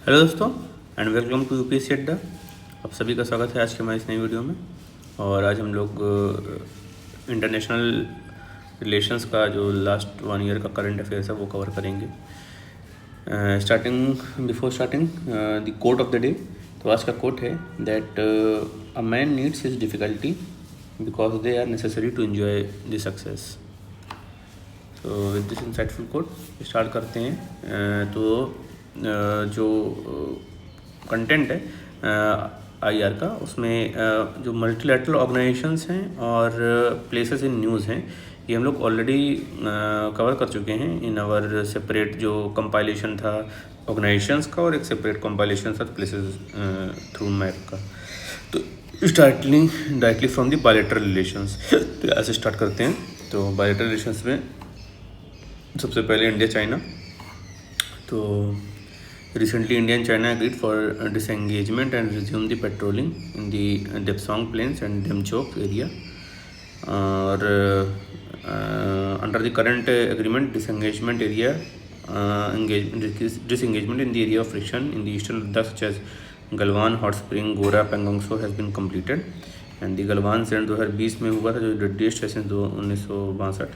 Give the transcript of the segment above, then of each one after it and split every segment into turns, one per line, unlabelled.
Hello दोस्तों and welcome to UPSC अड्डा। आप सभी का स्वागत है आज के हमारी इस नई वीडियो में। और आज हम लोग इंटरनेशनल रिलेशंस का जो लास्ट 1 ईयर का करंट अफेयर्स है वो कवर करेंगे। Before starting the quote of the day. तो आज का कोट है that a man needs his difficulty because they are necessary to enjoy the success. तो with this insightful quote start करते हैं। जो कंटेंट है आईआर का, उसमें जो मल्टीलैटरल ऑर्गेनाइजेशंस हैं और प्लेसेस इन न्यूज़ हैं, ये हम लोग ऑलरेडी कवर कर चुके हैं इन आवर सेपरेट जो कंपाइलेशन था ऑर्गेनाइजेशंस का, और एक सेपरेट कंपाइलेशन था प्लेसेस थ्रू मैप का। तो directly from the bilateral relations. तो ऐसे स्टार्ट करते हैं। तो बायलैटरल रिलेशंस में सबसे पहले इंडिया चाइना। तो recently India and China agreed for disengagement and resume the patrolling in the Depsang Plains and Demchok area. और under the current agreement, disengagement in the area of friction in the eastern Ladakh such as Galwan, Hot Spring, Gora, Pangong So has been completed. And the Galwan incident 2020 में हुआ था, जो डेडेस्ट है since 1962।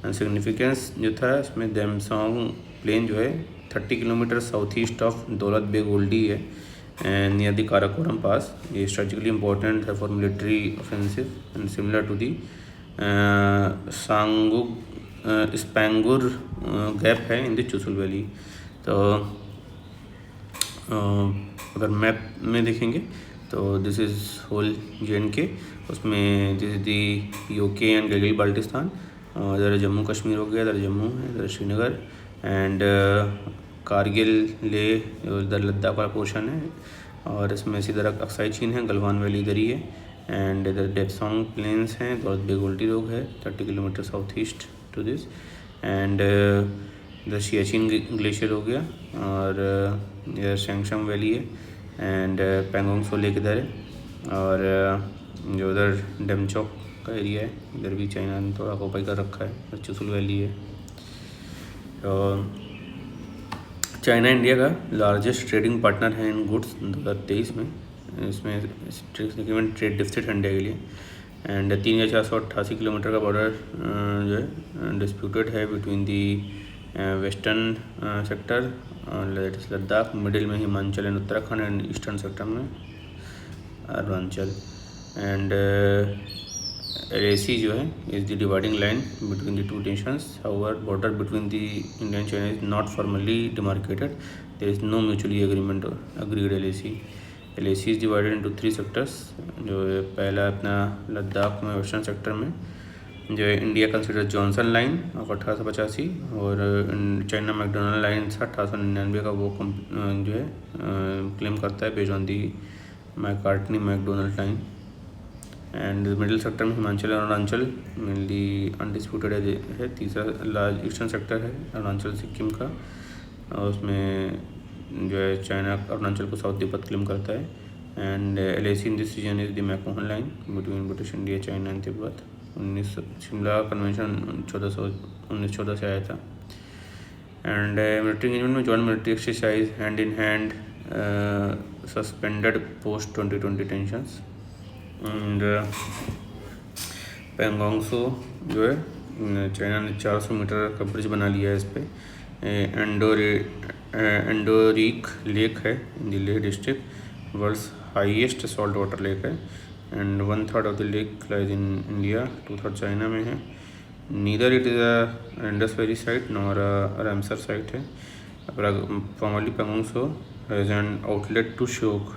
And significance जो था इसमें देमसोंग plane जो है 30 kilometre south east of Daulat Beg Oldi है and near the Karakoram pass. ये स्ट्रेटेजिकली इंपॉर्टेंट है for military offensive and similar to the Spanggur gap है इन द चुसुल वैली। तो अगर मैप में देखेंगे तो दिस इज़ होल JNK, उसमें this is the UK and Gilgit Baltistan. इधर जम्मू कश्मीर हो गया, इधर जम्मू है, इधर श्रीनगर एंड कारगिल ले इधर लद्दाख वाला पोर्शन है। और इसमें इसी तरह अक्साई चीन है, गलवान वैली इधर ही है एंड इधर डेप्सोंग प्लेन्स हैं, दौलत बेग ओल्डी रोग है 30 kilometre south east to this. And इधर सियाचिन ग्लेशियर हो गया और इधर शैंगशम वैली है एंड पेंगोंग सो लेक इधर है। और जो उधर डेमचौक का एरिया है, इधर भी चाइना ने थोड़ा ऑक्यूपाई कर रखा है, चुसुल वैली है। तो चाइना इंडिया का लार्जेस्ट ट्रेडिंग पार्टनर है इन गुड्स 2023 में। इसमें सिग्निफिकेंट ट्रेड डिफिसिट है इंडिया के लिए एंड 3488 किलोमीटर का बॉर्डर जो है डिस्प्यूटेड है between the western sector Ladakh, middle में Himachal and Uttarakhand and eastern sector में अरुणाचल। एंड LAC जो है is the dividing line between the two nations. However border between the India and China is not formally demarcated, there is no mutually agreed LAC। LAC is divided into 3 sectors. जो पहला अपना लद्दाख में western sector में जो है India consider Johnson line of 1885 और China McDonald line 1899 का वो जो है क्लेम करता है based on the McCartney McDonald line. And middle sector में हिमाचल और अरुणाचल मेनली अनडिस्प्यूटेड है। तीसरा लार्ज ईस्टर्न सेक्टर है अरुणाचल सिक्किम का, और उसमें जो है चाइना अरुणाचल को साउथ तिब्बत क्लेम करता है। And LAC in this region is the McMahon line between British India, China and Tibet. Shimla convention 1914 से आया था। एंड मिलिट्री इंगेजमेंट में joint military exercise hand in hand suspended post 2020 tensions. And Pangong Tso जो है China ने 400 metre का bridge बना लिया है इस पर। एंडोरिक लेक है in the Leh district, world's highest salt water lake है and 1/3 of the lake lies in India, 2/3 China में है। Neither it is a Indus valley site nor a Ramsar site है। Formally Pangong Tso has an outlet to Shyok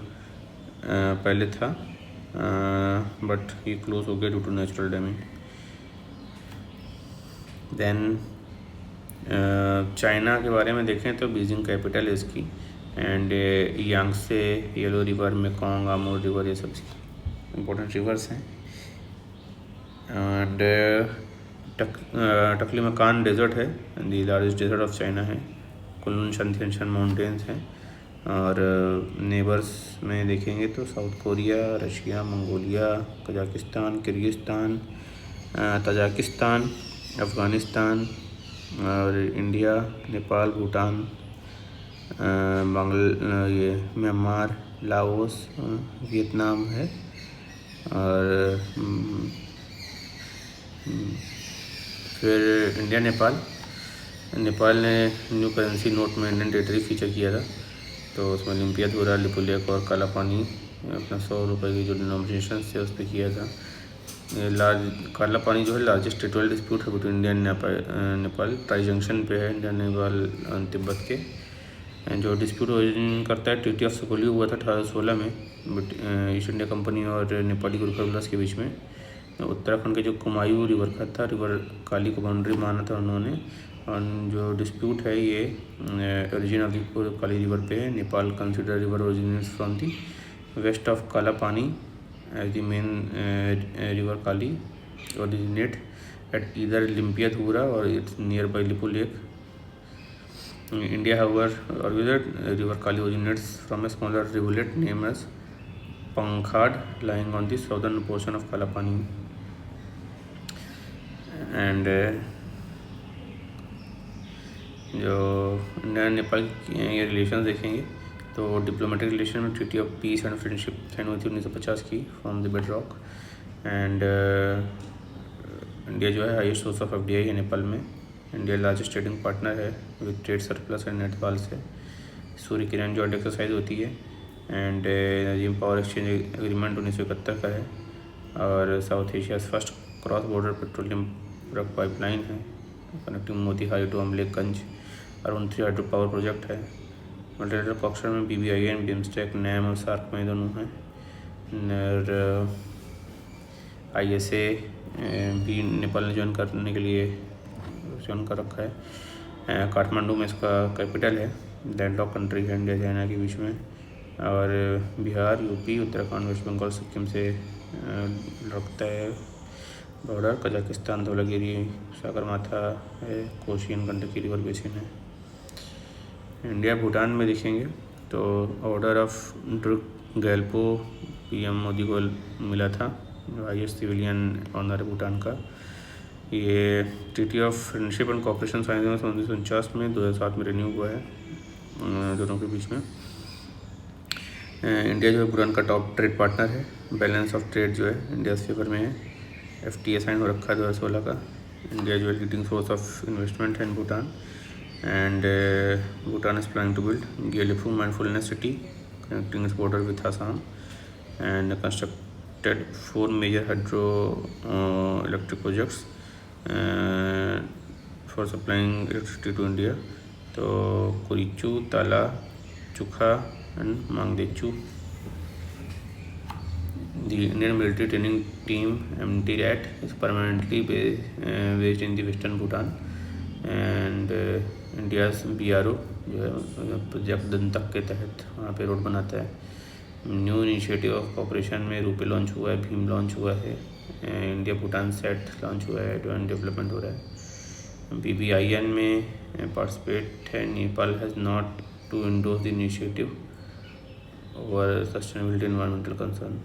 पहले था but ये close हो गया due to natural damage. Then China के बारे में देखें तो बीजिंग कैपिटल है इसकी and यांगसे, yellow river, Mekong, Amur river, ये सब इम्पोर्टेंट रिवर्स हैं। एंड टकलिमकान डेजर्ट है, the largest desert of China है। कुल्लून शनथियनशन माउंटेन्स हैं। और नेबर्स में देखेंगे तो south Korea, Russia, Mongolia, Kazakhstan, Kyrgyzstan, Tajikistan, Afghanistan और इंडिया, नेपाल, भूटान ये म्यांमार, लाओस, वियतनाम है। और फिर इंडिया नेपाल ने न्यू करेंसी नोट में इंडियन टेरिटरी फीचर किया था। तो उसमें लिम्पियाधुरा, लिपुलेख और काला पानी अपना 100 रुपये की जो डिनोमिनेशन थे उस पर किया था। काला पानी जो है लार्जेस्ट टेरिटोरियल डिस्प्यूट है between India and Nepal. Tri junction पे है इंडिया, नेपाल और तिब्बत के। जो डिस्प्यूट ओरिजिन करता है ट्रीटी ऑफ सुकुलियो हुआ था 1816 में ईस्ट इंडिया कंपनी और नेपाली गुरखरबलास के बीच में। उत्तराखंड के जो कुमायूं रिवर का था, रिवर काली को बाउंड्री माना था उन्होंने। और जो डिस्प्यूट है ये origin of the Kali river पे है। Nepal consider river originates from the west of Kala Pani as the main river Kali originate at either Limpiyadhura और it's near by Lipulekh. India, however, argues that river Kali originates from a smaller rivulet named as Pankhad, lying on the southern portion of Kalapani. And जो India Nepal के relation देखेंगे तो diplomatic relation में treaty of peace and friendship sign हुई थी 1950 की from the bed rock. And India जो है हाईएस्ट सोर्स ऑफ FDI है नेपाल में। इंडिया लार्जेस्ट ट्रेडिंग पार्टनर है with trade surplus and Nepal से। सूर्य किरण जॉइंट एक्सरसाइज होती है। And energy power exchange agreement 1971 का है। और south Asia first cross border petroleum pipeline है connecting Motihari to Amlekhganj. Arun 3 hydro power project है। मल्टीलेटरल कॉक्सर में BBIN, बिम्स्टेक, नैम और सार्क में दोनों हैं। और ISA भी नेपाल ने ज्वाइन करने के लिए ज्वाइन कर रखा है। काठमांडू में इसका कैपिटल है। लैंडलॉक कंट्री है इंडिया चाइना के बीच में। और बिहार, यूपी, उत्तराखंड, वेस्ट बंगाल, सिक्किम से लगता है बॉर्डर। कजाकिस्तान, धौलागिरी, सागरमाथा है। कोशियन गंडकी रिवर बेसिन है। इंडिया भूटान में देखेंगे तो order of Druk Gyalpo PM Modi को मिला था, हाईएस्ट सिविलियन ऑनर है भूटान का। ये treaty of friendship and cooperation sign 1949 में, 2007 में रिन्यू हुआ है दोनों के बीच में। इंडिया जो है भूटान का टॉप ट्रेड पार्टनर है। बैलेंस ऑफ ट्रेड जो है इंडिया फेवर में है। FTA साइन हो रखा है 2016 का। इंडिया जो है लीडिंग सोर्स ऑफ इन्वेस्टमेंट है in Bhutan. And Bhutan is planning to build Gelephu mindfulness city connecting its border with Assam and constructed 4 major hydro electric projects for supplying electricity to India. तो Kurichu, Tala, Chukha and Mangdechhu. The Indian military training team MTRAT is permanently based in the western Bhutan. And India's BRO जो है project दंतक के तहत वहाँ पे road बनाता है। New initiative of corporation में रूपे लॉन्च हुआ है, भीम लॉन्च हुआ है, इंडिया भूटान सेट लॉन्च हुआ है, जॉइंट डेवलपमेंट हो रहा है। BBIN में पार्टिसिपेट है। Nepal has not to endorse the initiative over sustainability environmental concern.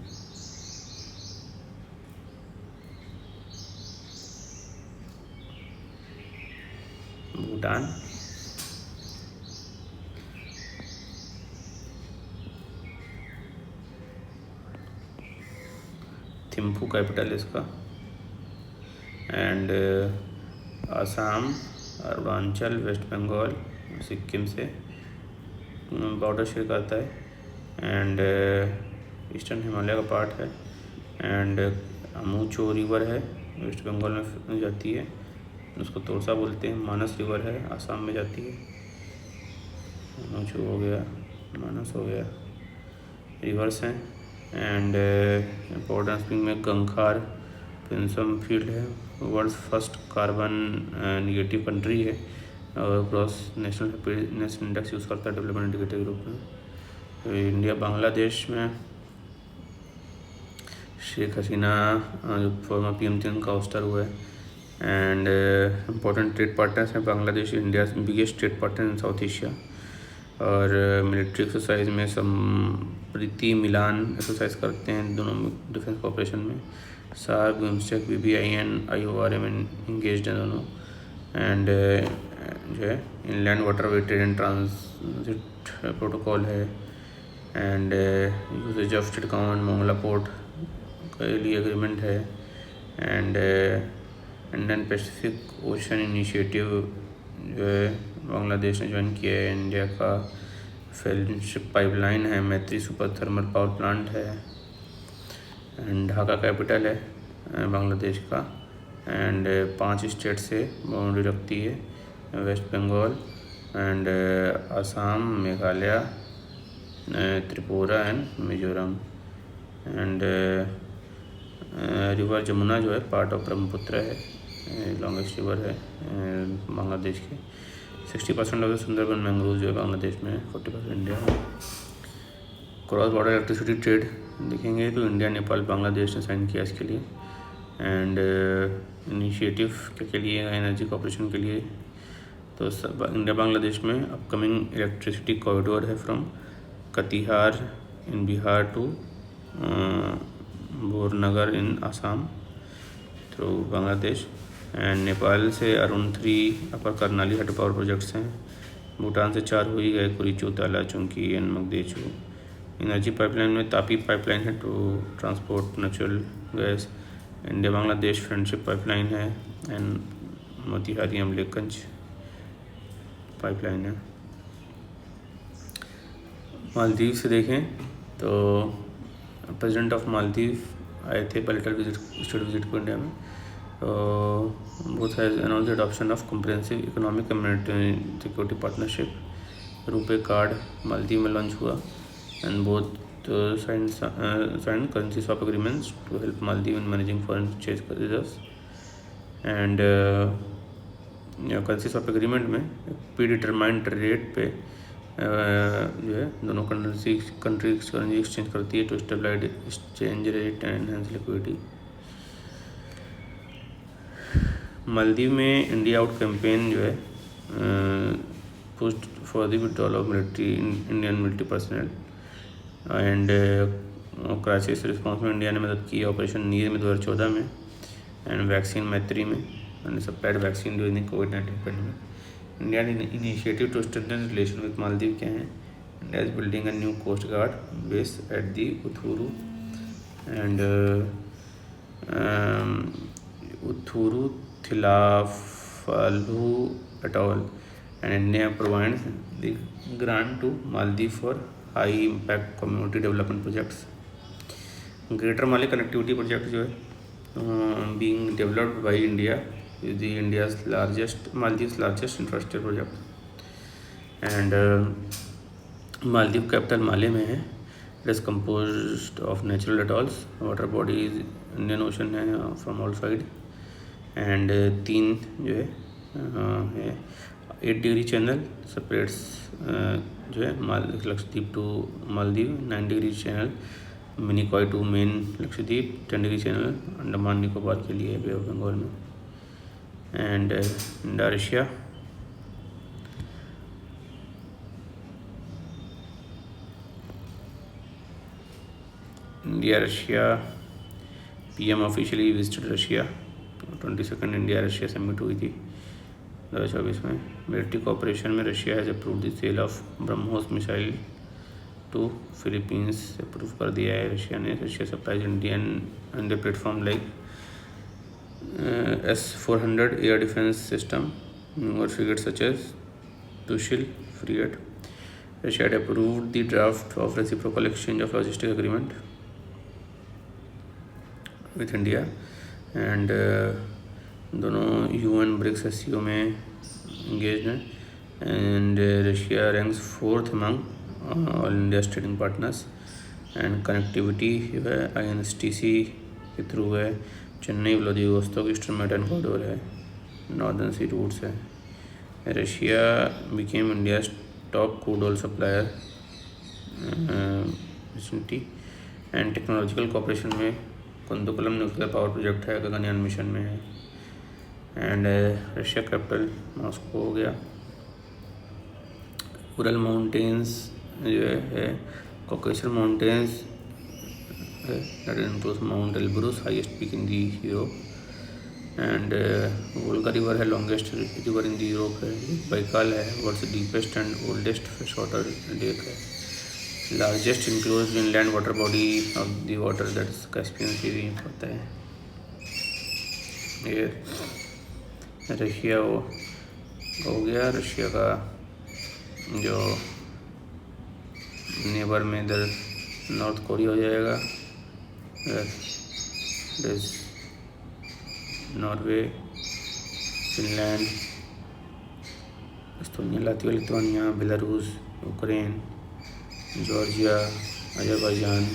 Bhutan Thimphu capital इसका। एंड आसाम, अरुणाचल, वेस्ट बंगाल, सिक्किम से बॉर्डर शेयर करता है। एंड ईस्टर्न हिमालय का पार्ट है। एंड अमूचो रिवर है, वेस्ट बंगाल में जाती है, उसको तोरसा बोलते हैं। मानस रिवर है, आसाम में जाती है। अमूचो हो गया, मानस हो गया, रिवर्स हैं। एंड इम्पोर्टेंस स्प्रिंग में गंखार पिंसम फील्ड है। World first carbon negative country है और gross national happiness index use करता है डेवलपमेंट इंडिकेटर ग्रुप में। तो इंडिया बांग्लादेश में शेख हसीना जो फॉर्मर PM थी उनका हॉस्टर हुआ है। एंड इम्पोर्टेंट ट्रेड पार्टनर्स हैं Bangladesh India biggest trade partner in south Asia. और मिलिट्री एक्सरसाइज में संप्रीति मिलान एक्सरसाइज करते हैं दोनों डिफेंस कॉपरेशन में। SAARC, BIMSTEC, BBIN, IORM engaged हैं दोनों। एंड जो है inland water way trade and transit protocol है, and uses of Chittagong and Mongla port के लिए एग्रीमेंट है, and Indian Pacific ocean initiative जो है बांग्लादेश ने ज्वाइन किया है। इंडिया का फ्रेंडशिप पाइपलाइन है, मैत्री सुपर थर्मल पावर प्लांट है, एंड ढाका कैपिटल है बांग्लादेश का, एंड 5 स्टेट से बाउंड्री रखती है, West Bengal and Assam, Meghalaya, Tripura and Mizoram, and river Jamuna जो है पार्ट ऑफ ब्रह्मपुत्र है, लॉन्गेस्ट रिवर है बांग्लादेश के। 60% ऑफ द सुंदरबन मैंग्रोव जो है बांग्लादेश में, 40% इंडिया में। क्रॉस बॉर्डर इलेक्ट्रिसिटी ट्रेड देखेंगे तो इंडिया, नेपाल, बांग्लादेश ने साइन किया इसके लिए, एंड इनिशिएटिव के लिए, एनर्जी कॉर्पोरेशन के लिए। तो इंडिया बांग्लादेश में अपकमिंग इलेक्ट्रिसिटी कॉरिडोर है from Katihar in Bihar to Bornagar in Assam through Bangladesh, and Nepal से Arun 3 upper Karnali hydro power projects हैं। भूटान से 4 हो ही गए, Kurichu, Tala Chukha and Mangdechhu. Energy pipeline में तापी पाइपलाइन है to transport natural gas. India Bangladesh friendship pipeline है, एंड मोतिहारी अमलेखगंज पाइपलाइन है। मालदीव से देखें तो प्रेसिडेंट ऑफ मालदीव आए थे पॉलिटिकल स्टेट विजिट को इंडिया में। Both has announced adoption of comprehensive economic community security partnership, RuPay card Maldives में लॉन्च हुआ, and both signed currency swap agreements to help Maldives in managing foreign exchange reserves, and currency swap agreement में predetermined rate पे जो है दोनों country currency exchange करती है to stabilise exchange rate and enhance liquidity. Maldives में India out campaign जो है pushed for the withdrawal of military Indian military personnel, and crisis response में इंडिया ने मदद की ऑपरेशन नीर में 2014 में, एंड वैक्सीन मैत्री में, एंड सप्लाइड वैक्सीन ड्यूरिंग कोविड-19 पेंडेमिक। इंडिया ने initiative to strengthen relation with Maldives क्या हैं? India is building a new coast guard base at the Uthuru, and Uthuru Thilafalhu atoll, and India provides the grant to Maldives for high impact community development projects. Greater Male connectivity project जो है being developed by India is the India's largest Maldives largest infrastructure project, and Maldives capital माले में है। It is composed of natural atolls, water bodies Indian ocean है from all side, and 3 जो है 8 degree channel separates जो है Lakshadweep to Maldives, 9 degree channel Minicoy to main Lakshadweep, 10 degree channel Andaman Nicobar के लिए bay of Bengal में, and India Russia PM officially visited Russia. 22nd India Russia summit हुई थी 2024 में। मिलिट्री कॉपरेशन में Russia has approve the cell of BrahMos missile to Philippines, approve कर दिया है रशिया ने। Russia supplies Indian and the platform like S-400 air defence system और frigate such as Tushil frigate. Russia had approved the draft of reciprocal exchange of logistic agreement with India, and दोनों UN BRICS SCO में engaged हैं, and Russia ranks 4th among all India's trading partners, and connectivity जो है INSTC के through है। Chennai Vladivostok eastern maritime corridor है, northern sea routes है। Russia became India's top crude oil supplier recently, and technological cooperation में Kudankulam nuclear power project है, Gaganyaan mission में है, एंड रशिया कैपिटल मॉस्को हो गया। उरल माउंटेन्स जो है Caucasian mountains that includes mount Elbrus, highest peak in the Europe, and Volga river है, longest river in the Europe है। बैकाल है, world's deepest and oldest fresh water lake है। Largest enclosed inland water body of the water that is Caspian sea भी पड़ता है। ये Russia हो गया, रशिया का जो नेबर में इधर नॉर्थ कोरिया हो जाएगा, Norway, Finland, Estonia, Latvia, Lithuania, Belarus, Ukraine, Georgia, Azerbaijan,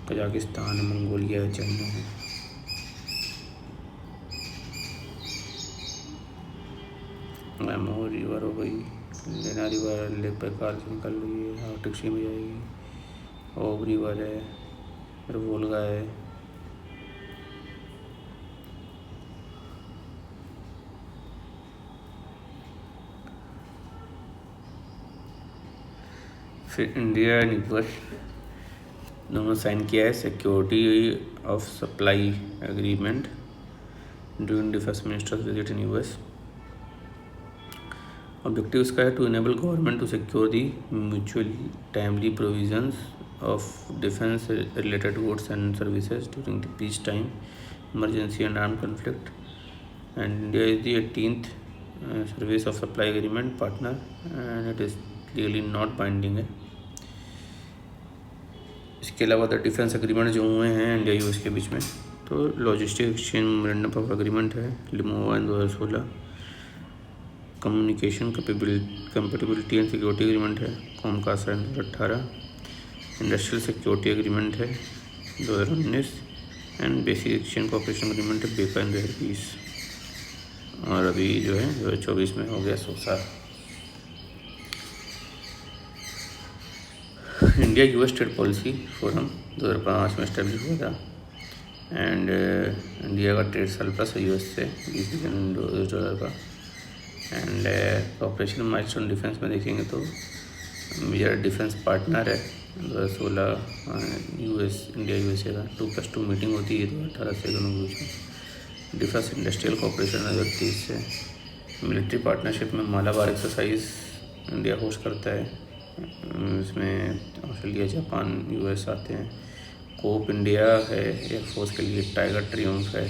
Kazakhstan, Mongolia, China. Memo river हो गई, लेना रिवर लेक बैकाल से निकल रही है, आर्कटिक सी में जाएगी। ओब रिवर है, फिर वोल्गा है। फिर इंडिया एंड यूएस दोनों साइन किया है security of supply agreement during defence ministers visit in US. Objective इसका है to enable government to secure the mutual timely provisions of defence related goods and services during the peace time, emergency and arm conflict. And India is the 18th service of supply agreement partner and it is legally not binding है। इसके अलावा the defence agreement जो हुए हैं India US के बीच में, तो logistic exchange memorandum of agreement है LEMOA in 2016। Communication compatibility and security agreement है कॉमकास्ट है 2018। इंडस्ट्रियल सिक्योरिटी एग्रीमेंट है 2019 and basic exchange cooperation agreement है बेपा इन 2020। और अभी जो है 2024 में हो गया सोसा। India US trade policy forum 2005 में इस्टेब्लिश हुआ था एंड इंडिया का ट्रेड सरप्लस है यूएस से 20 बिलियन डॉलर का। एंड ऑपरेशन माइलस्टोन डिफेंस में देखेंगे तो मेजर डिफेंस पार्टनर है 2016 यूएस इंडिया यूएसए का 2+2 मीटिंग होती है 2018 से दोनों के बीच में। डिफेंस इंडस्ट्रियल कॉपरेशन 2030 से। मिलिट्री पार्टनरशिप में मालाबार एक्सरसाइज इंडिया होस्ट करता है, इसमें ऑस्ट्रेलिया, जापान, यूएस आते हैं। कोप इंडिया है एयरफोर्स के लिए, टाइगर ट्रियम्फ है,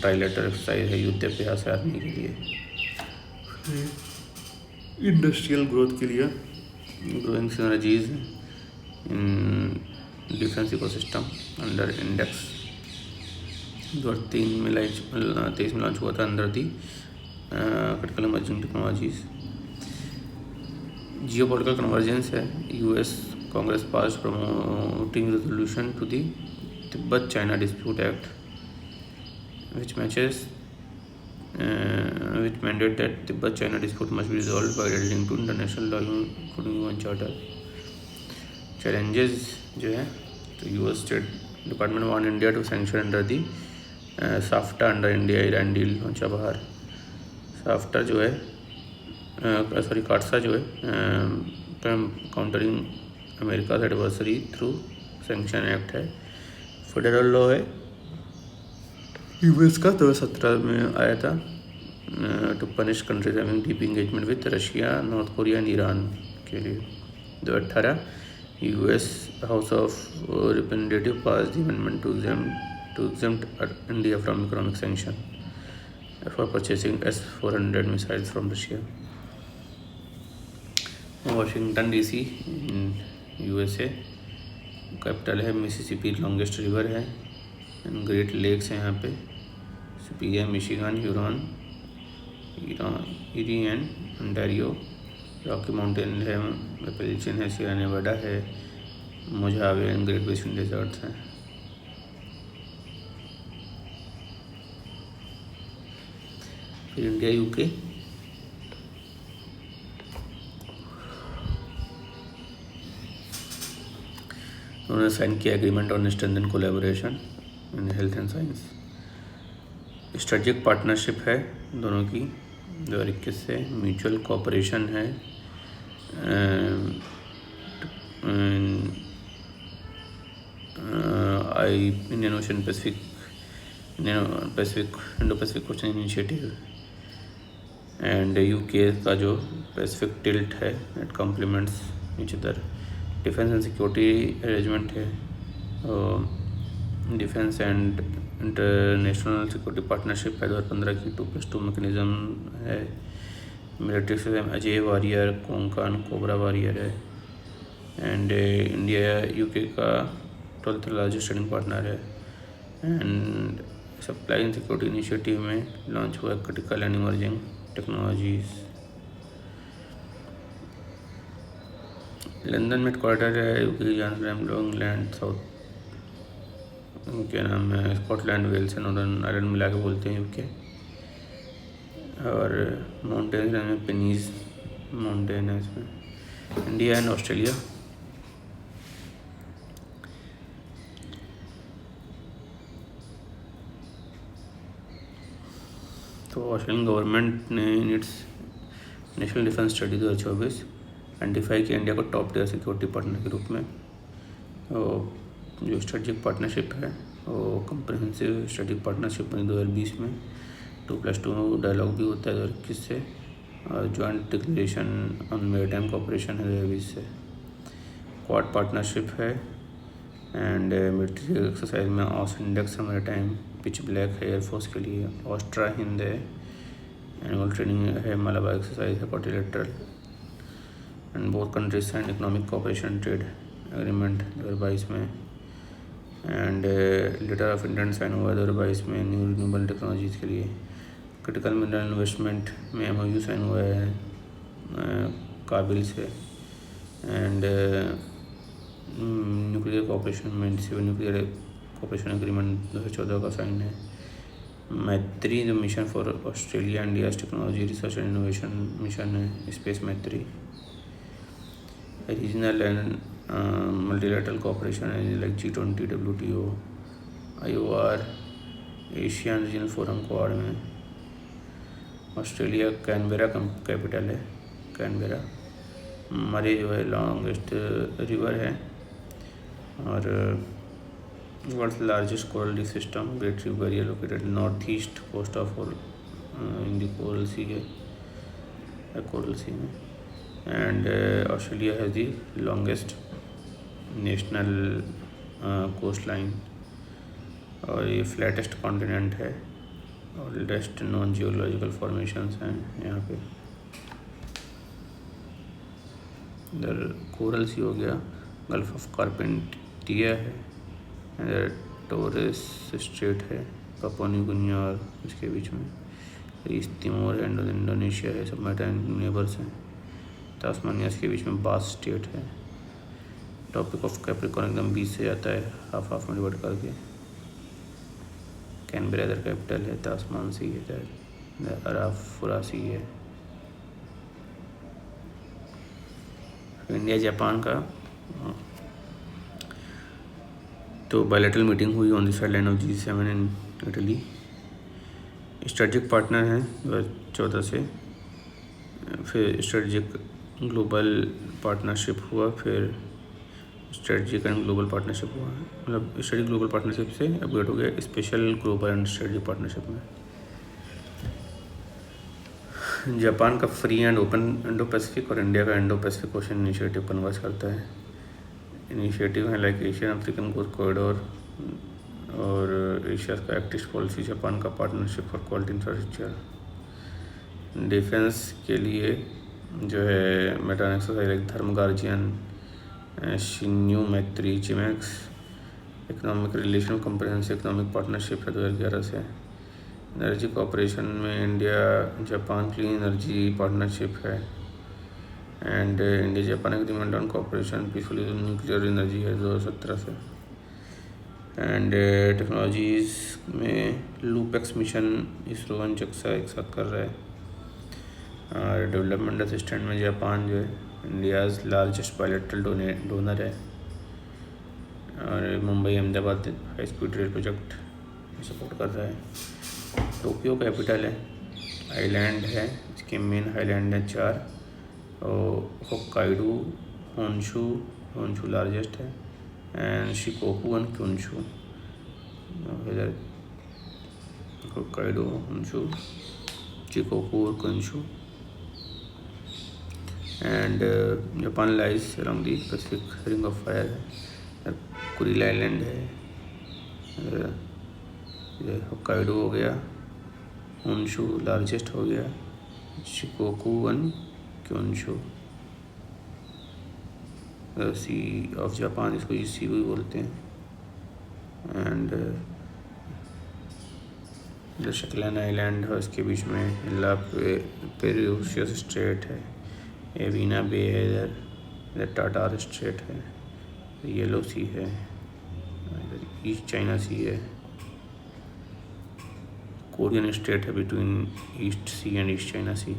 ट्राइलेटर एक्सरसाइज है युद्ध अभ्यास है आर्मी के लिए। इंडस्ट्रियल ग्रोथ के लिए growing synergies in defence ecosystem under index 2023 में लॉन्च हुआ था under the critical emerging technologies. Geopolitical convergence है US Congress pass promoting resolution to the Tibet China dispute act which mandate that Tibet-China dispute must be resolved by adhering to international law including UN Charter। Challenges जो है तो US state department want India to sanction under the SAFTA under India Iran deal पहुँचा बाहर। SAFTA जो है CAATSA जो है countering America adversary through sanction act है। फेडरल लॉ है यूएस का 2017 में आया था to punish countries having deep engagement with Russia, north Korea and Iran के लिए। 2018 US house of representative pass the amendment to exempt India from economic sanction for purchasing S-400 missiles from Russia. Washington DC USA, capital है Mississippi, longest river है, great lakes हैं यहाँ पे, superior, Michigan, Huron, eri and Ontario. Rocky mountain है, एपेलेचियन है, Sierra Nevada है, मोजावे and great basin deserts हैं। फिर इंडिया यूके, उन्होंने साइन किया agreement on strengthen collaboration in health and science. Strategic partnership है दोनों की 2021 से। म्यूचुअल कोऑपरेशन है Indian ocean Pacific Indo Pacific question initiative and UK का जो पैसिफिक टिल्ट है it complements each other. Defence and security arrangement है, defence and international security partnership है 2015 की 2+2 मैकेनिज्म है। Military system Ajay warrior, Konkan cobra warrior है। And India UK का 12th largest trading partner है। And supply and security initiative में launch हुआ critical and emerging technologies. London में क्वार्टर है यूके इंग्लैंड साउथ क्या नाम है Scotland Wales and northern Ireland मिला के बोलते हैं यूके। और माउंटेन्स में पिनीज माउंटेन है इसमें। इंडिया एंड ऑस्ट्रेलिया, तो ऑस्ट्रेलियन गवर्नमेंट ने in its national defence study 2024 identify किया इंडिया को टॉप टियर सिक्योरिटी पार्टनर के रूप में। जो स्ट्रेटेजिक पार्टनरशिप है वो कम्प्रिहेंसिव स्ट्रेटेजिक पार्टनरशिप बनी 2020 में। 2+2 डायलॉग भी होता है 2021 से, और joint declaration on maritime cooperation है 2020 से। क्वाड पार्टनरशिप है एंड मिलिट्री एक्सरसाइज में AUSINDEX maritime, pitch black है एयरफोर्स के लिए, ऑस्ट्रा हिंद है, एनुअल ट्रेनिंग है, मलाबार एक्सरसाइज है quadrilateral. And both countries sign economic cooperation trade agreement 2022 में। And letter of intent sign हुआ 2022 में न्यू रिन्यूएबल टेक्नोलॉजीज़ के लिए। क्रिटिकल मिनरल इन्वेस्टमेंट में एमओयू साइन हुआ है काबिल से। एंड न्यूक्लियर कोऑपरेशन में सिविल न्यूक्लियर कोऑपरेशन एग्रीमेंट 2014 का साइन है। मैत्री जो mission for Australia India technology research and innovation mission है space Maitri. Regional and multilateral cooperation है like G20, WTO, IOR, Asian regional forum Quad में। ऑस्ट्रेलिया कैनबेरा कैपिटल है Canberra. Murray जो है longest river है और world largest coral reef system Great Reef Barrier located north east coast of in the Coral सी है Coral Sea में। And Australia has the longest national coast line और ये flattest continent है और लेटेस्ट नॉन जियोलॉजिकल फॉर्मेशंस हैं यहाँ पे। इधर कोरल सी हो गया, गल्फ ऑफ कार्पेंटिया है, इधर टोरेस स्ट्रेट है पापुआ न्यू गिनी और इसके बीच में। ईस्ट तिमोर है, इंडोनेशिया है, सब मैरिटाइम नेबर्स हैं। तास्मानिया के बीच में बास स्टेट है। टॉपिक ऑफ कैप्रिकॉर्न एकदम बीच से जाता है हाफ हाफ में डिवाइड करके। कैनबेरा इधर कैपिटल है, तास्मान सी है इधर, अराफुरा सी है। इंडिया जापान का तो बायलैटरल मीटिंग हुई on the side line of G7 in Italy. Strategic partner हैं 2014 से। फिर स्ट्रेटजिक ग्लोबल पार्टनरशिप हुआ, फिर स्ट्रेटजिक एंड ग्लोबल पार्टनरशिप हुआ, मतलब स्ट्रेटजिक ग्लोबल पार्टनरशिप से अपग्रेड हो गया special global and strategic partnership में। जापान का free and open Indo Pacific और इंडिया का Indo Pacific ocean initiative converse करता है। इनिशिएटिव है like Asian African coast corridor और एशिया का एक्टिव पॉलिसी। जापान का partnership for quality infrastructure. Defence के लिए जो है मेटान exercise like Dharma guardian, Shinyuu Maitri, JIMEX. Economic relation comprehensive economic partnership है 2011 से। एनर्जी कोऑपरेशन में India Japan clean energy partnership है। And India Japan agreement on cooperation peaceful nuclear energy है 2017 से। एंड टेक्नोलॉजीज़ में LUPEX mission ISRO and JAXA एक साथ कर रहा है। और डेवलपमेंट असिस्टेंट में जापान जो है इंडियाज़ लार्जेस्ट बायलैटरल डोनर है। और Mumbai Ahmedabad high speed rail project support कर रहा है। टोक्यो कैपिटल है, आइलैंड है, इसके मेन आइलैंड है 4 और होक्काइडो, होन्शू लार्जेस्ट है, एंड शिकोकू एंड क्यूनशू। इधर होक्काइडो, होन्शू, चिकोकू और Kyushu. And Japan lies along the Pacific Ring of Fire है. कुरिल आइलैंड है. ये होक्काइडो हो गया. होन्शू लार्जेस्ट हो गया. Shikoku and Kyushu. Sea of Japan, इसको ईसी भी बोलते हैं. एंड जो शक्लन आइलैंड है उसके बीच में ला पेरियोशियस स्ट्रेट है. एविना बे है. इधर टाटार स्ट्रेट है. येलो सी है. इधर ईस्ट चाइना सी है. कोरियन स्ट्रेट है between east sea and east China sea.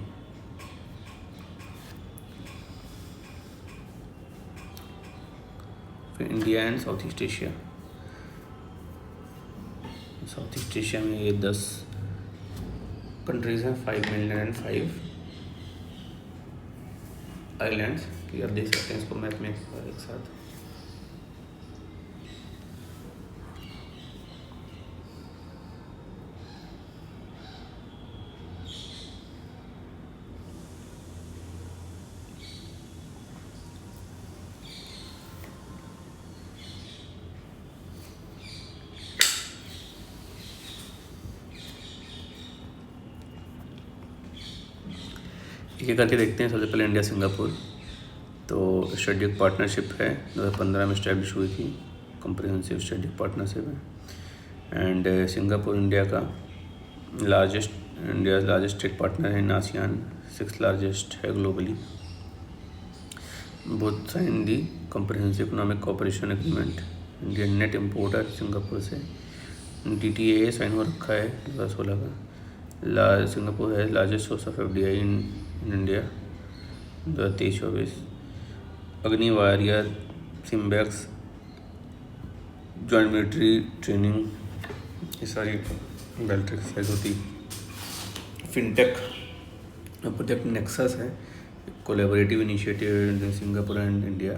फिर India and south east Asia. South east Asia में ये 10 कंट्रीज हैं. 5 मेनलैंड एंड 5 आइलैंड्स. क्लियर देख सकते हैं इसको मैप में एक साथ. एक करके देखते हैं. सबसे पहले इंडिया सिंगापुर. तो स्ट्रेटेजिक पार्टनरशिप है. 2015 में इस्टेब्लिश हुई थी. कम्प्रिहेंसिव स्ट्रेटेजिक पार्टनरशिप है. And Singapore India largest trade partner है इन आसियान. 6th लार्जेस्ट है globally. Both sign the comprehensive economic cooperation agreement. India net importer Singapore से. DTA साइन हो रखा है 2016 का. सिंगापुर है largest source of FDI in India 2023-24. Agni warrior, SIMBEX, joint military training, ये सारी बेल्ट एक्सरसाइज होती. फिनटेक प्रोजेक्ट नेक्सस है. Collaborative initiative in Singapore and India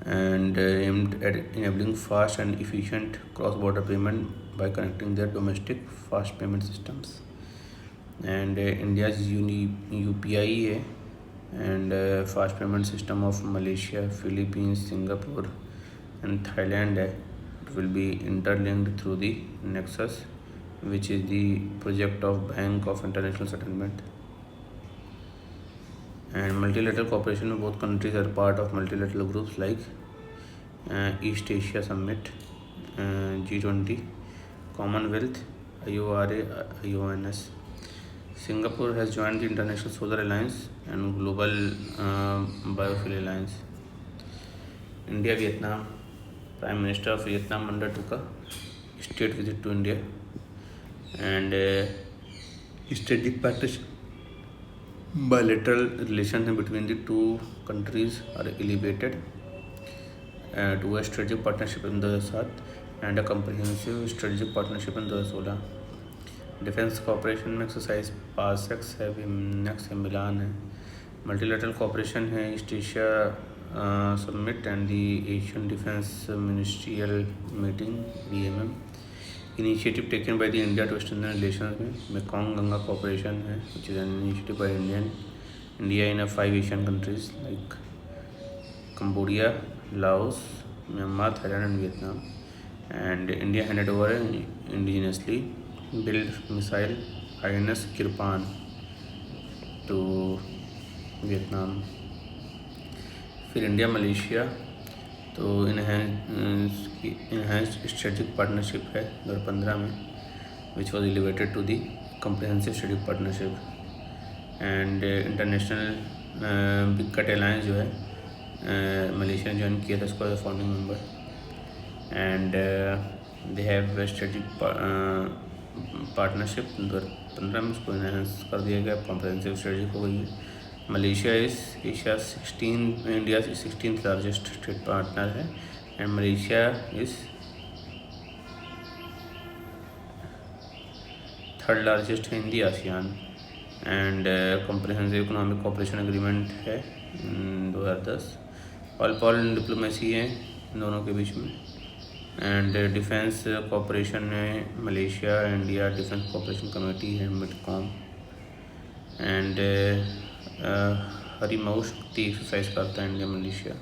and aimed at enabling fast and efficient cross border payment by connecting there domestic fast payment systems. And India's UPI है. and fast payment system of Malaysia, Philippines, Singapore and Thailand. It will be interlinked through the Nexus, which is the project of Bank of International Settlement. And multilateral cooperation में both countries are part of multilateral groups like East Asia Summit, G20, Commonwealth, IORA, IONS. Singapore has joined the International Solar Alliance and Global Biofuel Alliance. India Vietnam. Prime Minister of Vietnam undertook a state visit to India and strategic partnership. Bilateral relations between the two countries are elevated to a strategic partnership in 2007 and a comprehensive strategic partnership in 2016. Defence cooperation में exercise PASSEX है. Next है मिलान है. Multilateral cooperation है east Asia summit and the Asian defence ministerial meeting DMM. Initiative taken by the India to strengthen relations में Mekong Ganga cooperation है which is an initiative by India in 5 Asian countries like Cambodia, Laos, Myanmar, Thailand and Vietnam. And India handed over indigenously built missile INS Kirpan to Vietnam. फिर India Malaysia. तो enhanced strategic partnership है 2015 में which was elevated to the comprehensive strategic partnership. And international big cat alliance जो है Malaysia ने join किया था इसको as founding member. And they have strategic partnership 2015 में उसको इनहेंस कर दिया गया. कॉम्प्रिहेंसिव स्ट्रेटेजी हो गई है. Malaysia is Asia 16 India 16th largest trade partner है and Malaysia is 3rd largest है in the ASEAN. And comprehensive economic cooperation agreement है 2010. ऑल डिप्लोमेसी है इन दोनों के बीच में. एंड डिफेंस कॉपरेशन में Malaysia India defence cooperation committee है MIDCOM. And Harimau Shakti exercise करता है India Malaysia.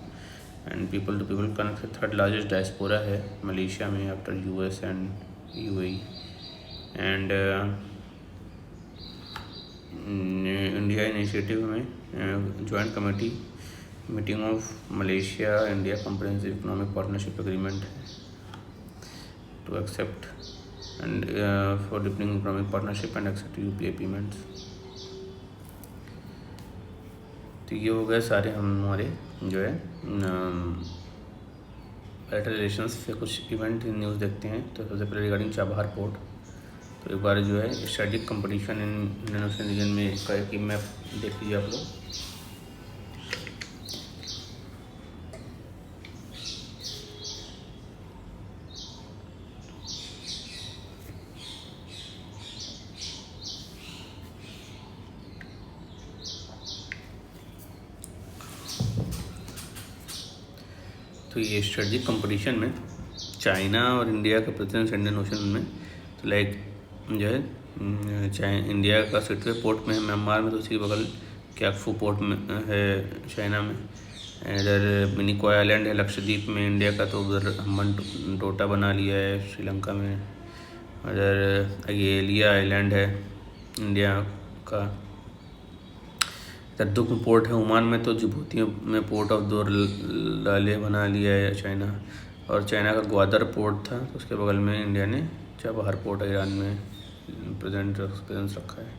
And people to people connect third largest diaspora है मलेशिया में after US and UAE. And India initiative में joint committee meeting of Malaysia India comprehensive economic partnership agreement to accept and for deepening economic partnership and accept UPI payments. तो ये हो गए सारे हमारे जो है बायलैटरल रिलेशंस। फिर कुछ इवेंट न्यूज़ देखते हैं। तो सबसे पहले रिगार्डिंग चाबहार पोर्ट, तो एक बार जो है strategic competition in Indian ocean region में इसका एक मैप देख लीजिए आप लोग। तो ये स्ट्रेटेजिक कंपटीशन में चाइना और इंडिया का प्रेजेंस इंडियन ओशन में, तो लाइक जो है इंडिया का सिटवे पोर्ट में है म्यांमार में, तो उसी के बगल क्याकफू पोर्ट में है चाइना में। इधर मिनिकॉय आइलैंड है लक्षद्वीप में इंडिया का, तो उधर हमन टोटा बना लिया है श्रीलंका में। इधर अगेलिया आइलैंड है इंडिया का। तद्दुक में पोर्ट है ओमान में, तो जिबूती में पोर्ट ऑफ दो लाले बना लिया है चाइना। और चाइना का ग्वादर पोर्ट था, तो उसके बगल में इंडिया ने चाबहार पोर्ट ईरान में प्रेजेंस रखा है।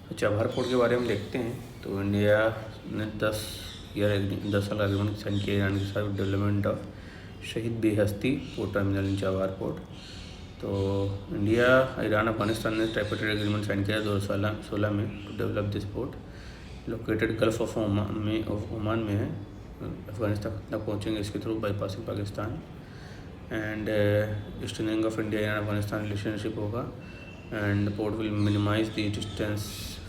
तो चाबहार पोर्ट के बारे में देखते हैं। तो इंडिया ने 10 साल एग्रीमेंट साइन किया ईरान के साथ development of Shahid Beheshti port terminal in Chabahar port. तो इंडिया ईरान अफगानिस्तान ने ट्राइपार्टाइट एग्रीमेंट साइन किया 2016 में to develop this port. Located gulf of Oman में है। अफगानिस्तान तक पहुँचेंगे इसके through bypassing Pakistan. And strengthening of India and Afghanistan relationship होगा। And port will minimise the distance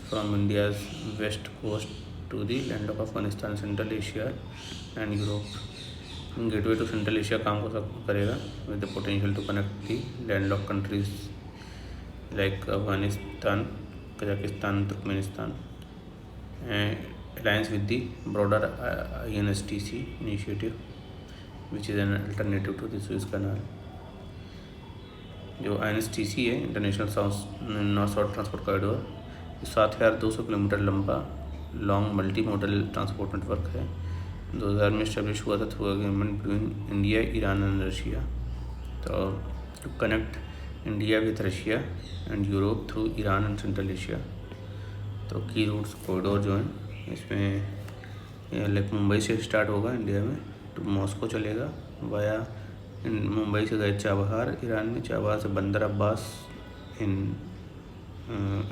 from India's west coast to the land of Afghanistan, central Asia and Europe. Gateway to central Asia काम करेगा with the potential to connect the landlock countries like Afghanistan, Kazakhstan, Turkmenistan. Alliance with the broader INSTC initiative, which is an alternative to the Suez Canal। जो INSTC है international north south transport corridor, 7,200 kilometre लंबा long multi modal transport network है। 2000 में establish हुआ था through agreement between India, Iran and Russia. तो to connect India with Russia and Europe through Iran and central Asia. तो key roots corridor जो हैं इसमें लाइक मुंबई से स्टार्ट होगा इंडिया में, तो मॉस्को चलेगा वाया मुंबई से गए चाबहार ईरान में, चाबहार से बंदर Abbas in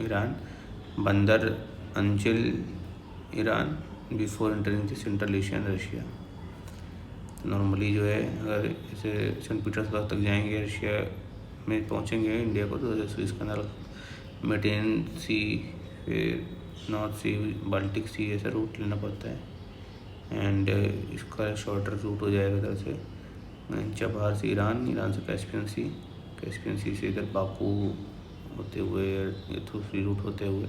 Iran, Bandar Anzali Iran before entering the central Asia and Russia. तो नॉर्मली जो है अगर जैसे सेंट पीटर्सबर्ग तक जाएंगे रशिया में पहुंचेंगे इंडिया को, तो सुएज़ कैनाल, मेडिटेरेनियन सी, फिर नॉर्थ सी, बाल्टिक सी, ऐसा रूट लेना पड़ता है। एंड इसका शॉर्टर रूट हो जाएगा इधर से चाबहार से ईरान, ईरान से कैस्पियन सी, कैस्पियन सी से इधर बाकू होते हुए थ्रू फ्री रूट होते हुए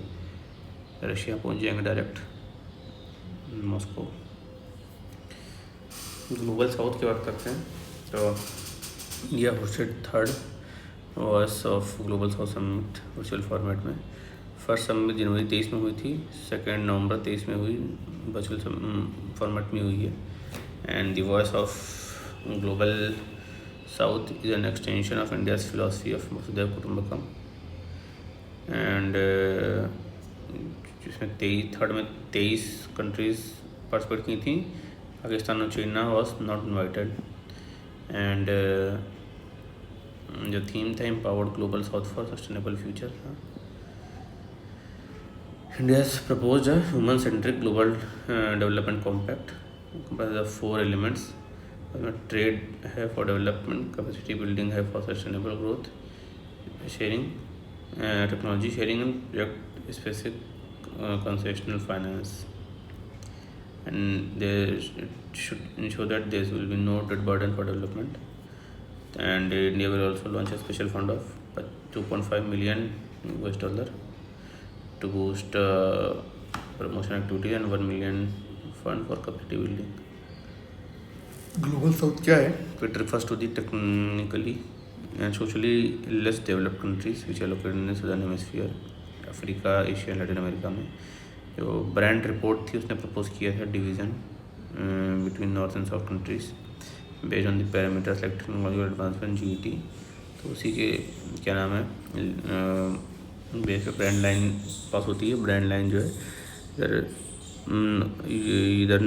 रशिया पहुंच जाएंगे डायरेक्ट मॉस्को। ग्लोबल साउथ की बात करते हैं। तो India hosted third voice of global south summit virtual format में। फर्स्ट समिट जनवरी 23 में हुई थी, सेकेंड नवंबर 23 में हुई, वर्चुअल फॉर्मेट में हुई है। And the voice of global south is an extension of India's philosophy of वसुधैव कुटुंबकम। एंड जिसमें 23 कंट्रीज़ पार्टिसिपेट की थी, पाकिस्तान और China was not invited. And जो थीम था empowered global south for sustainable future. India's proposed a human centric global development compact comprise of 4 elements. Trade है for development, capacity building है for sustainable growth, sharing, technology sharing and project specific concessional finance. And they should ensure that there will be no debt burden for development. and India will also launch a special fund of $2.5 million to boost promotion activity and 1 million fund for capacity building.
Global south क्या है?
It refers to the technically and socially less developed countries which are located in the southern hemisphere, Africa, Asia, Latin America में. जो brand report थी उसने propose किया था division between north and south countries based on the parameters like technological advancement GET. तो उसी के क्या नाम है बेस पे ब्रांड लाइन पास होती है. ब्रांड लाइन जो है इधर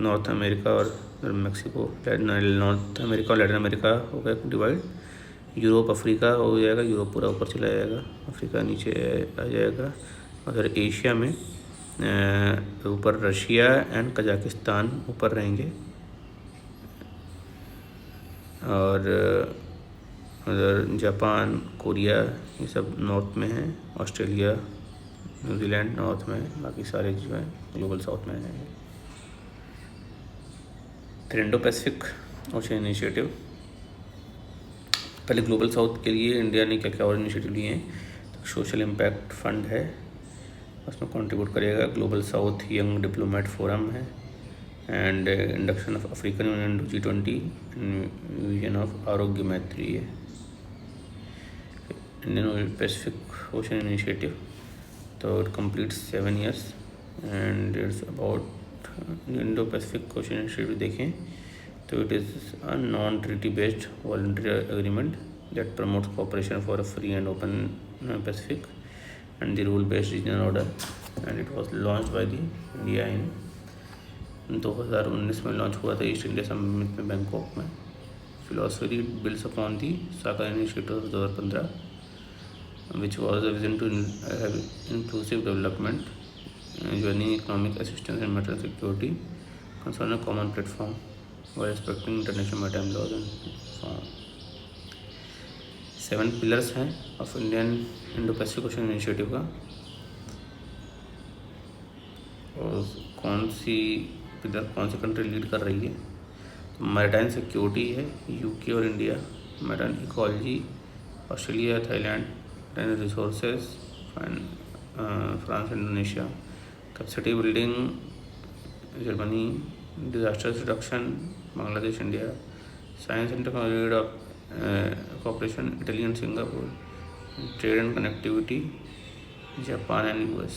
नॉर्थ अमेरिका और मैक्सिको, नॉर्थ अमेरिका और लैटिन अमेरिका हो गया डिवाइड. यूरोप अफ्रीका हो जाएगा, यूरोप पूरा ऊपर चला जाएगा, अफ्रीका नीचे आ जाएगा. और एशिया में ऊपर रशिया एंड कजाकिस्तान ऊपर रहेंगे और उधर जापान, कोरिया ये सब नॉर्थ में है. ऑस्ट्रेलिया, न्यूजीलैंड नॉर्थ में है, बाकी सारे जो है ग्लोबल साउथ में है. फिर इंडो पैसिफिक ओशन इनिशिएटिव. पहले ग्लोबल साउथ के लिए इंडिया ने क्या क्या और इनिशिएटिव लिए हैं. तो सोशल इम्पैक्ट फंड है, उसमें कंट्रीब्यूट करेगा. Global south young diplomat forum है and induction of African union to G20 vision of Aarogya Maitri है. इंडियन पैसिफिक ओशन इनिशिएटिव तो it completes 7 years and it's about Indo Pacific ocean initiative. देखें तो it is a non treaty based voluntary agreement that promotes cooperation for a free and open Pacific and the rule-based regional order, and it was launched by the India in 2019 में launch हुआ था east India summit में Bangkok में. Philosophy builds upon the Saka initiative 2015 which was a vision to have inclusive development, joining economic assistance and maritime security concern a common platform while respecting international maritime laws and so on. 7 pillars हैं of Indian Indo Pacific ocean initiative का. और कौन सी country lead कर रही है. तो maritime security है UK और India. Maritime ecology Australia, Thailand. Maritime resources France, Indonesia. Capacity building Germany. Disaster reduction Bangladesh, India. Science and technology cooperation Italy and Singapore. Trade and connectivity Japan and US.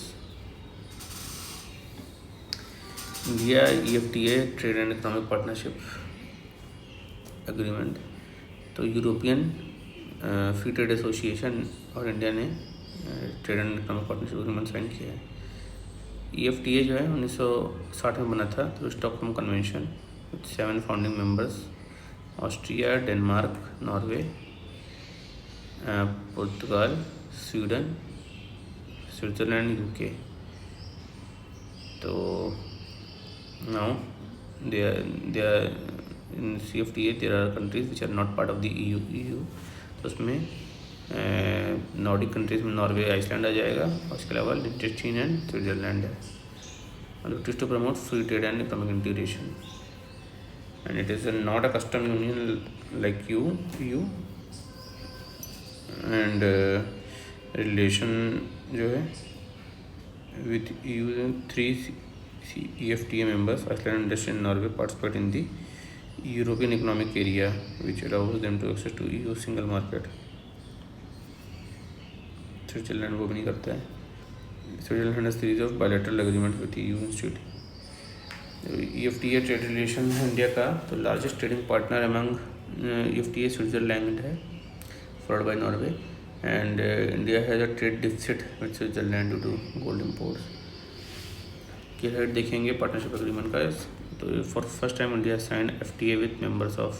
India EFTA Trade and Economic Partnership Agreement. तो European free trade association और India ने trade and economic partnership agreement sign किया है. EFTA जो है 1960 में बना था through Stockholm convention with 7 founding members. Austria, Denmark, Norway, Portugal, Sweden, Switzerland, UK. तो now they are in CFTA there are countries which are not part of the EU. तो उसमें नॉर्डिक कंट्रीज में Norway, Iceland आ जाएगा और उसके अलावा Liechtenstein and Switzerland है. और it is to promote free trade and economic integration. And it is not a custom union like EU and relation जो है with EU and 3 EFTA members Iceland, Liechtenstein and Norway participate in the European Economic Area which allows them to access to EU single market. Switzerland वो भी नहीं करता है. Switzerland has series of bilateral agreements with EU institute. EFTA trade relation है India का. तो largest trading partner among EFTA Switzerland है followed by Norway and India has a trade deficit with Switzerland due to gold imports. Key head देखेंगे partnership agreement का. तो for first time India sign FTA with members of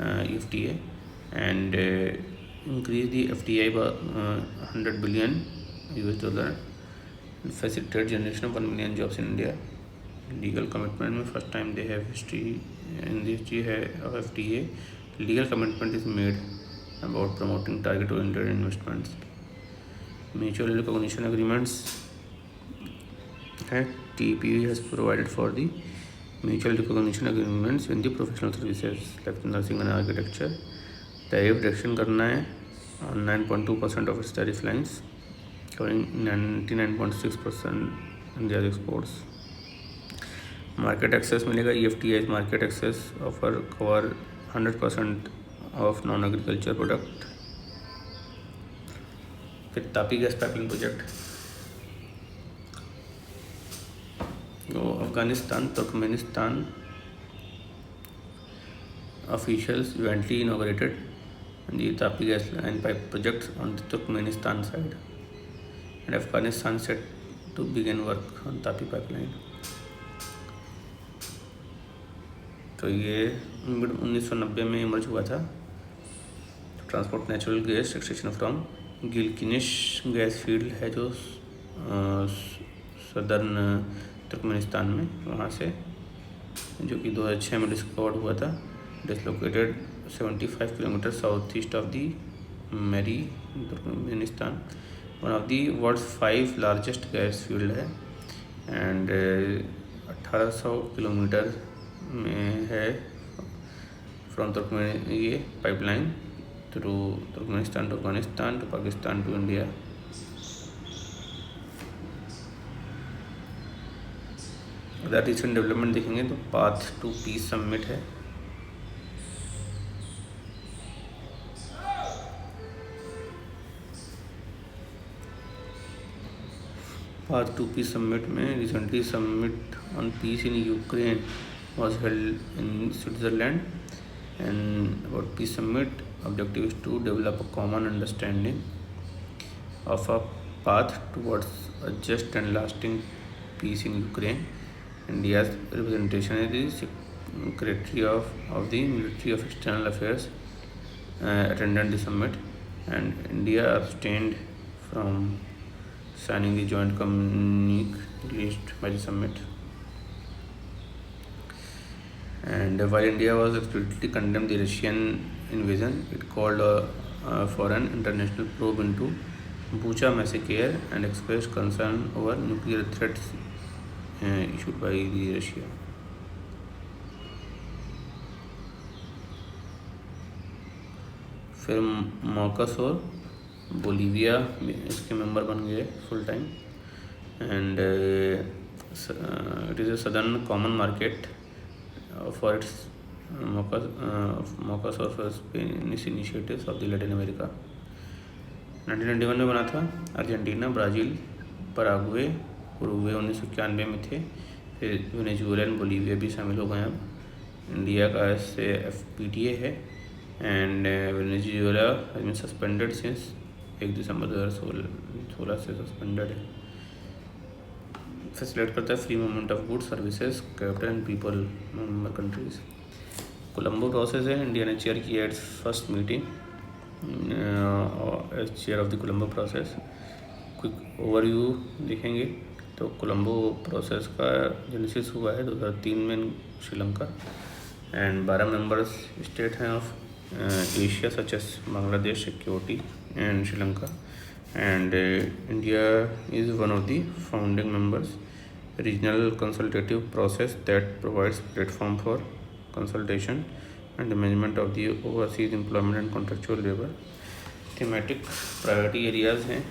EFTA and increase the FDI by $100 billion facilitate generation of 1 million jobs in India. Legal commitment में first time they have history in the history है of FTA. Legal commitment is made about promoting target oriented investments. Mutual recognition agreements है. TPP has provided for the mutual recognition agreements in the professional services like nursing and architecture tariff reduction करना है 9.2% of its tariff lines covering 99.6% India exports. Market access मिलेगा, EFTA market access offer cover 100% of non agriculture product. फिर TAPI gas pipeline project, Afghanistan Turkmenistan officials jointly inaugurated the Tapi gas line pipe project on the Turkmenistan side, and Afghanistan set to begin work on Tapi pipeline। तो ये 1990 में emerge हुआ था। Transport natural gas extraction from Galkynysh gas field है जो southern Turkmenistan में, वहाँ से, जो कि 2006 में डिस्कवर्ड हुआ था। It is located 75 km southeast of the Mary, Turkmenistan, one of the world's 5 largest gas field है, and 1800 किलोमीटर में है फ्रॉम तुर्कमेन ये pipeline through Turkmenistan to Afghanistan to Pakistan to India. Other recent development देखेंगे तो path to peace summit है। Path to peace summit में recently summit on peace in Ukraine was held in Switzerland, and about peace summit objective is to develop a common understanding of a path towards a just and lasting peace in Ukraine. India's representation is the Secretary of the Military of External Affairs attended the summit, and India abstained from signing the joint communique released by the summit. And while India was explicitly condemned the Russian invasion, it called for an international probe into Bucha massacre and expressed concern over nuclear threats issued by the Russia. फिर मॉकासोर Bolivia इसके member बन गए full time, and it is a southern common market for its Mercosur Spanish initiatives of the Latin America। 1991 में बना था। Argentina, Brazil, Paraguay, Uruguay 1991 में थे। फिर वेनेजुएला एंड बोलीविया भी शामिल हो गए। अब इंडिया का इससे FPTA है, and Venezuela has been suspended since 1 December 2016 से सस्पेंडेड है। फैसिलिटेट करता है free movement of goods, services, capital and people member countries. Colombo process है, इंडिया ने चेयर किया its first meeting as chair of the Colombo process. Quick overview देखेंगे तो Colombo process का जेनेसिस हुआ है 2003 में श्रीलंका, एंड 12 मेंबर्स स्टेट हैं of Asia such as Bangladesh, security and Sri Lanka, and India is one of the founding members। Regional consultative process that provides platform for consultation and management of the overseas employment and contractual labor। Thematic priority areas हैं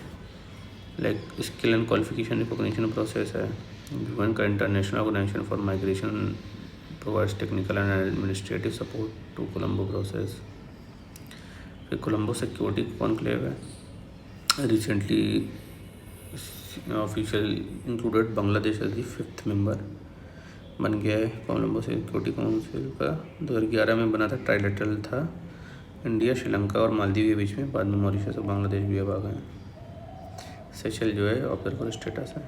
like skill and qualification recognition process है। UN का International Organization for Migration provides technical and administrative support to Colombo process। फिर Colombo security conclave है। Recently official included Bangladesh as the 5th member बन गया है Colombo security council का। 2011 में बना था, ट्राइलेटरल था, इंडिया, श्रीलंका और मालदीव के बीच में। बाद में मॉरिशस और बांग्लादेश भी अब आ गए हैं। सेशल जो है ऑब्जर्वर स्टेटस है।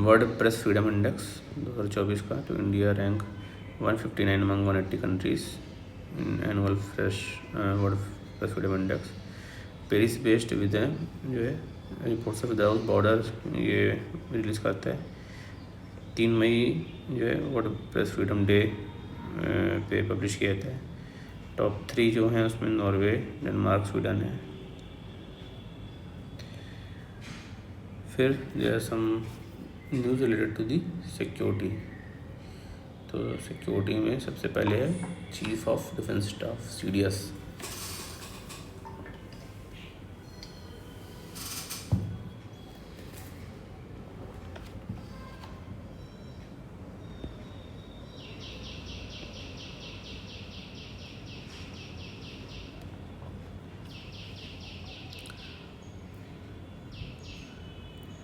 वर्ल्ड प्रेस फ्रीडम इंडेक्स 2024 का, तो India rank 159 among 180 countries in annual fresh world press freedom index. Paris based with जो है रिपोर्ट्स ऑफ विदाउट बॉर्डर ये रिलीज़ करता है। 3 मई जो है वर्ल्ड प्रेस फ्रीडम डे पे पब्लिश किया था। टॉप 3 जो हैं उसमें नॉर्वे, डेनमार्क, स्वीडन है। फिर there are some news related to the security. तो सिक्योरिटी में सबसे पहले है chief of defence staff CDS।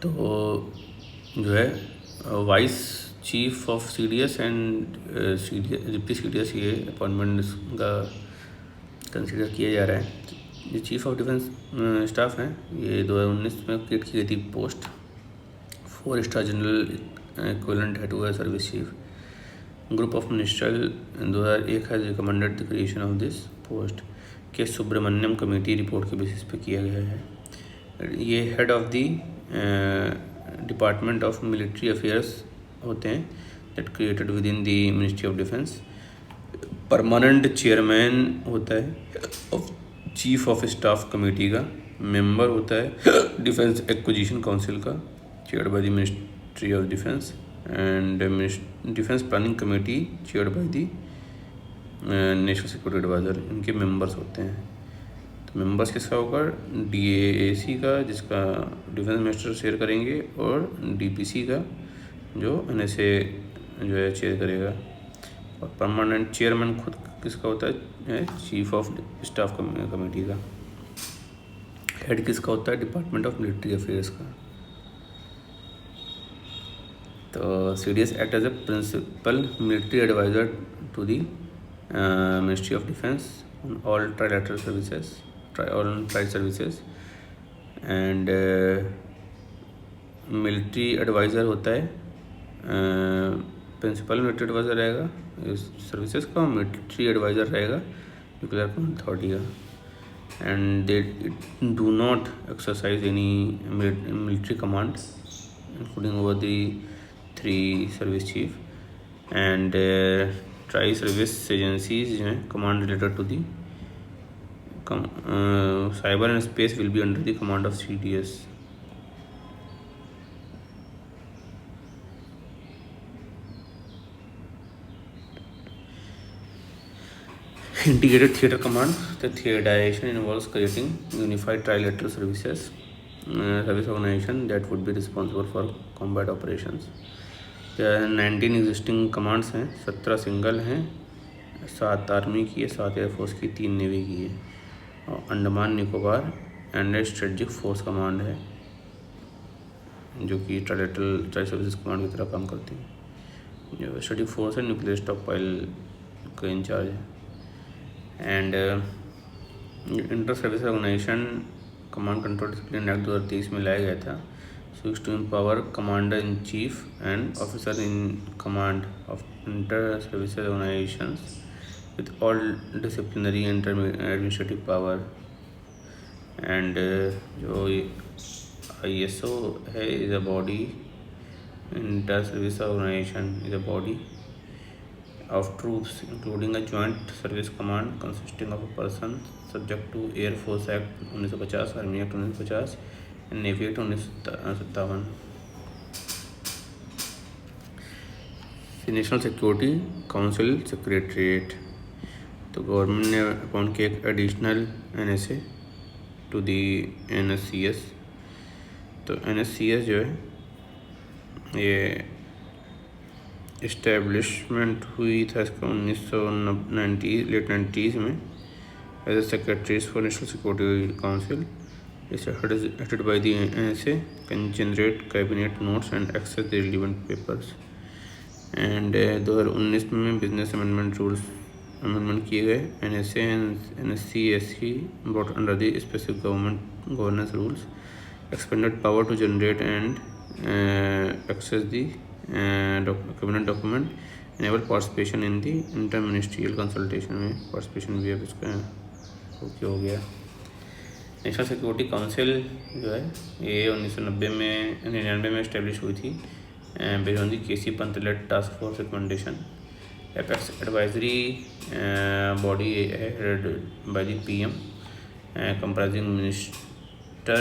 तो जो है vice chief of CDS and deputy CDS ये अपॉइंटमेंट का कंसिडर किया जा रहा है। जो चीफ ऑफ डिफेंस स्टाफ हैं ये 2019 में क्रिएट की गई थी पोस्ट। 4 स्टार जनरल इक्विवेलेंट है to service chief. Group of minister 2001 has recommended the creation of this post. K Subrahmanyam committee report के बेसिस पे किया गया है। ये head of the department of military affairs होते हैं that created within the ministry of defence. Permanent chairman होता है of chief of staff committee का। मेंबर होता है डिफेंस एक्विजिशन काउंसिल का chaired by the ministry of defence. And defence planning committee chaired by the national security adviser. इनके members होते हैं। तो मेंबर्स किसका होगा? DAC का जिसका डिफेंस मिनिस्टर चेयर करेंगे और DPC का जो NSA जो है चेयर करेगा। और परमानेंट चेयरमैन खुद किसका होता है? चीफ ऑफ स्टाफ कमेटी का। हेड किसका होता है? डिपार्टमेंट ऑफ मिलिट्री अफेयर्स का। तो CDS act as a principal military adviser to the ministry of defence on all trilateral services and military adviser होता है। प्रिंसिपल मिलिट्री एडवाइज़र रहेगा इस सर्विसेज का, मिलिट्री एडवाइज़र रहेगा न्यूक्लियर कमांड अथॉरिटी का। And they do not exercise any military command including over the 3 service chief. And tri service agencies जो हैं command related to the cyber and space will be under the command of CDS. Integrated theater command. The theatrization involves creating unified trilateral service organization that would be responsible for combat operations. There are 19 existing commands हैं, 17 single हैं, 7 army की है, 7 air force की, 3 navy की है। और Andaman Nicobar and strategic force command है जो कि ट्राई सर्विसेज कमांड की तरह काम करती है। जो स्ट्रेटजिक फोर्स है न्यूक्लियर स्टॉक पाइल का इंचार्ज है। And inter service organisation command control discipline act 2023 में लाया गया था। Seeks to empower commander in chief and officer in command of inter services organisations with all disciplinary and administrative power। and जो ISO है is a body, inter service organization is a body of troops including a joint service command consisting of a person subject to Air Force Act 1950, Army Act 1950 and Navy Act 1957। National security council secretariat. तो government ने appoint किया एक additional NSA to the NSCS। तो NSCS जो है ये establishment हुई था इसका 1990 लेट 90s में as a secretaries for national security council. Is headed by the NSA, can generate cabinet notes and access the relevant papers. And 2019 में business amendment किए गए। NSA and NSCSC brought under the specific government governance rules expanded power to generate and access the cabinet document, enable participation in the interministerial consultation में participation भी अब इसका हो गया। National security council जो है ये 1999 में इस्टेब्लिश हुई थी based on the KC Pant led task force recommendation। Apex advisory body headed by the PM comprising Minister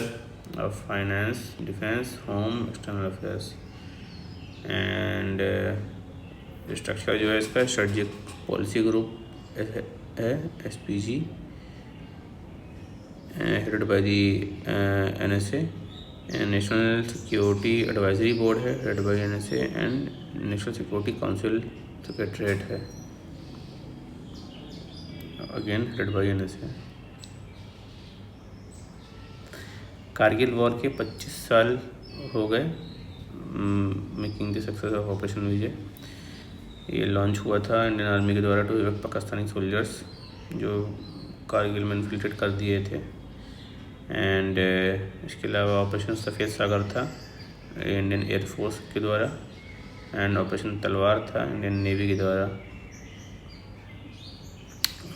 of Finance, Defense, Home, External Affairs। and structure जो है इसका स्ट्रेटजिक पॉलिसी ग्रुप है SPG, headed by the NSA, national security advisory board है headed by NSA and national security council secretariat है again headed by NSA। Kargil war के 25 साल हो गए making the success of operation Vijay. ये लॉन्च हुआ था इंडियन आर्मी के द्वारा टू इवेक्ट पाकिस्तानी सोल्जर्स जो कारगिल में इन्फिल्ट्रेट कर दिए थे। एंड इसके अलावा ऑपरेशन सफ़ेद सागर था इंडियन एयरफोर्स के द्वारा, एंड ऑपरेशन तलवार था इंडियन नेवी के द्वारा।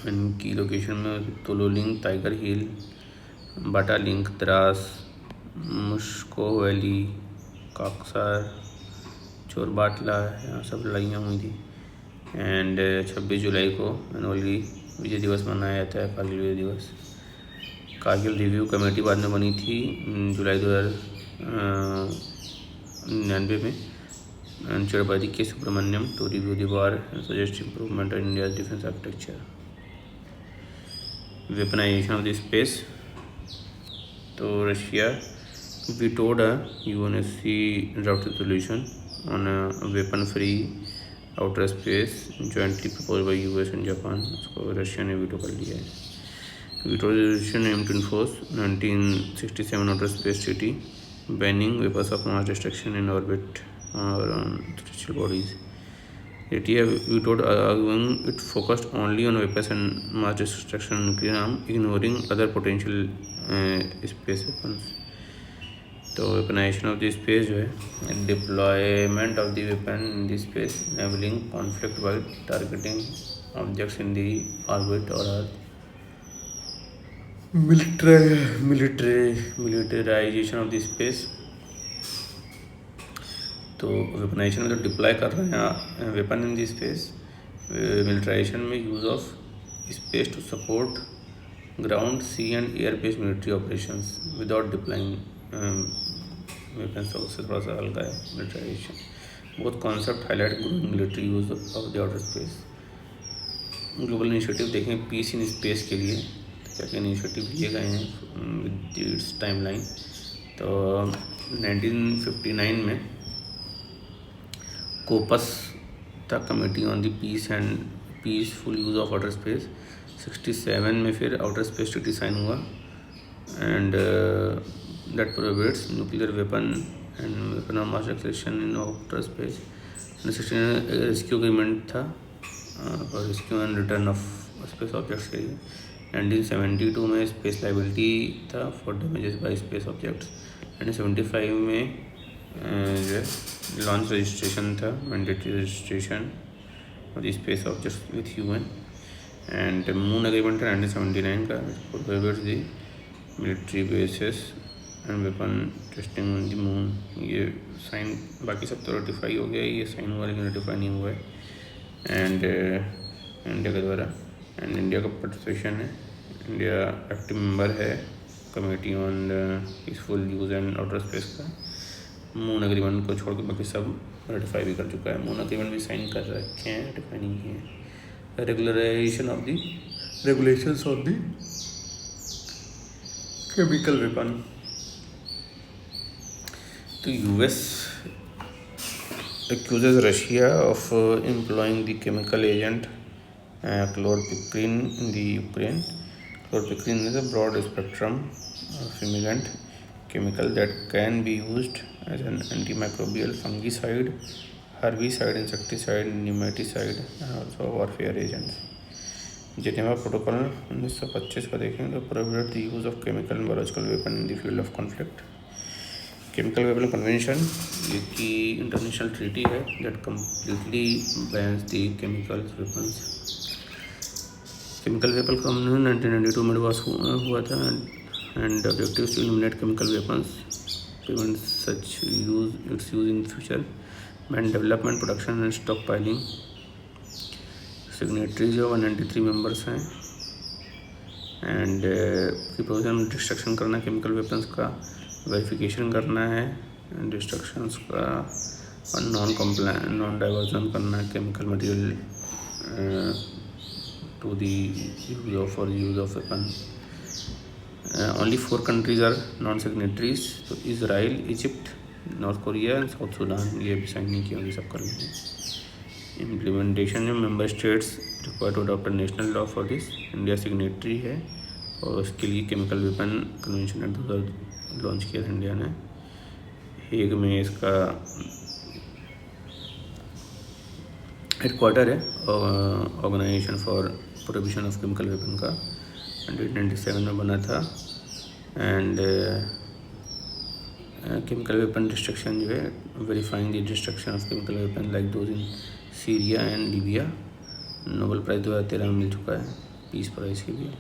इनकी लोकेशन में तुलु लिंक, टाइगर हिल, बाटा लिंक, द्रास, मुश्को वैली, काकसार, चोरबाटला, यहाँ सब लड़ाइयाँ हुई थी। एंड 26 जुलाई को एनुअली विजय दिवस मनाया जाता है, कारगिल विजय दिवस। कारगिल रिव्यू कमेटी बाद में बनी थी जुलाई 2099 में, chaired by K Subrahmanyam to review the war and suggest improvement in India defence architecture. Weaponisation of the space, तो Russia vetoed a UNSC draft resolution on a weapon-free outer space jointly proposed by US and Japan। उसको Russia ने veto कर लिया है। Veto resolution aim to enforce 1967 outer space treaty banning weapons of mass destruction in orbit or on terrestrial bodies। ATF vetoed arguing it focused only on weapons and mass destruction nuclear arm, ignoring other potential space weapons। तो weaponisation of the space जो है deployment of the weapon in the space enabling conflict by targeting objects in the orbit और earth. Militarisation of the space, तो weaponisation में तो deploy कर रहे हैं weapon in the space. Militarisation में use of space to support ground, sea and air based military operations without deploying weapons. तो उससे थोड़ा सा हल्का है militarisation. Both concept highlight growing military use of the outer space. Global initiative देखें piece in space के लिए क्या क्या इनिशिएटिव लिए गए हैं विद इट्स टाइमलाइन। तो 1959 में कोपस था committee on the peace and peaceful use of outer space. 67 में फिर आउटर स्पेस ट्रीटी साइन हुआ and that prohibits nuclear weapon and weapon of mass destruction in outer space। 1969 rescue agreement था और rescue and return of space objects के लिए। 1972 में space liability था for damages bye space objects. 1975 में जो है लॉन्च रजिस्ट्रेशन था, mandatory registration of the space objects with human. And moon agreement था 1979 का, prohibits the military bases and weapon testing on the moon. ये साइन बाकी सब तो रेटिफाई हो गया, ये साइन हुआ लेकिन रेटिफाई नहीं हुआ है एंड इंडिया के द्वारा। एंड इंडिया का पार्टिसिपेशन है, इंडिया एक्टिव मेंबर है committee on peaceful use and outer space का। मून एग्रीमेंट को छोड़ के बाकी सब रेटिफाई भी कर चुका है। मून एग्रीमेंट भी साइन कर रखे हैं, रेटिफाई नहीं किए हैं। Regularisation of the regulations of the chemical weapon, तो US accuses Russia of employing the chemical agent chlorpicrin in the Ukraine। Chlorpicrin is a broad spectrum fumigant chemical that can be used as an antimicrobial, fungicide, herbicide, insecticide, nematicide and also warfare agents। Geneva Protocol 1925 का देखें तो prohibit the use of chemical and biological weapon in the field of conflict। Chemical weapon convention ये key international treaty है that completely bans the chemical weapons. Chemical weapon convention 1992 में pass हुआ था and objective to eliminate chemical weapons, prevent such use its use in future, ban development, production and stockpiling. Signatories जो 193 members हैं and key provision destruction करना chemical weapons का, verification करना है destructions का और नॉन डाइवर्जन करना है chemical material to the use of weapon. Only 4 countries are non signatories, तो Israel, Egypt, north Korea and south Sudan, ये भी साइन नहीं किया, ये सब कर लेंगे। इम्प्लीमेंटेशन में member states require to adopt national law for this. India signatory है और उसके लिए केमिकल वेपन कन्वेंशन 2000 लॉन्च किया था इंडिया ने। हेग में इसका हेडक्वार्टर है organisation for prohibition of chemical weapon का, 1997 में बना था। एंड केमिकल वेपन डिस्ट्रक्शन जो है, verifying the destruction of chemical weapon like those in Syria and Libya, Nobel prize 2013 में मिल चुका है, पीस प्राइज़ के लिए,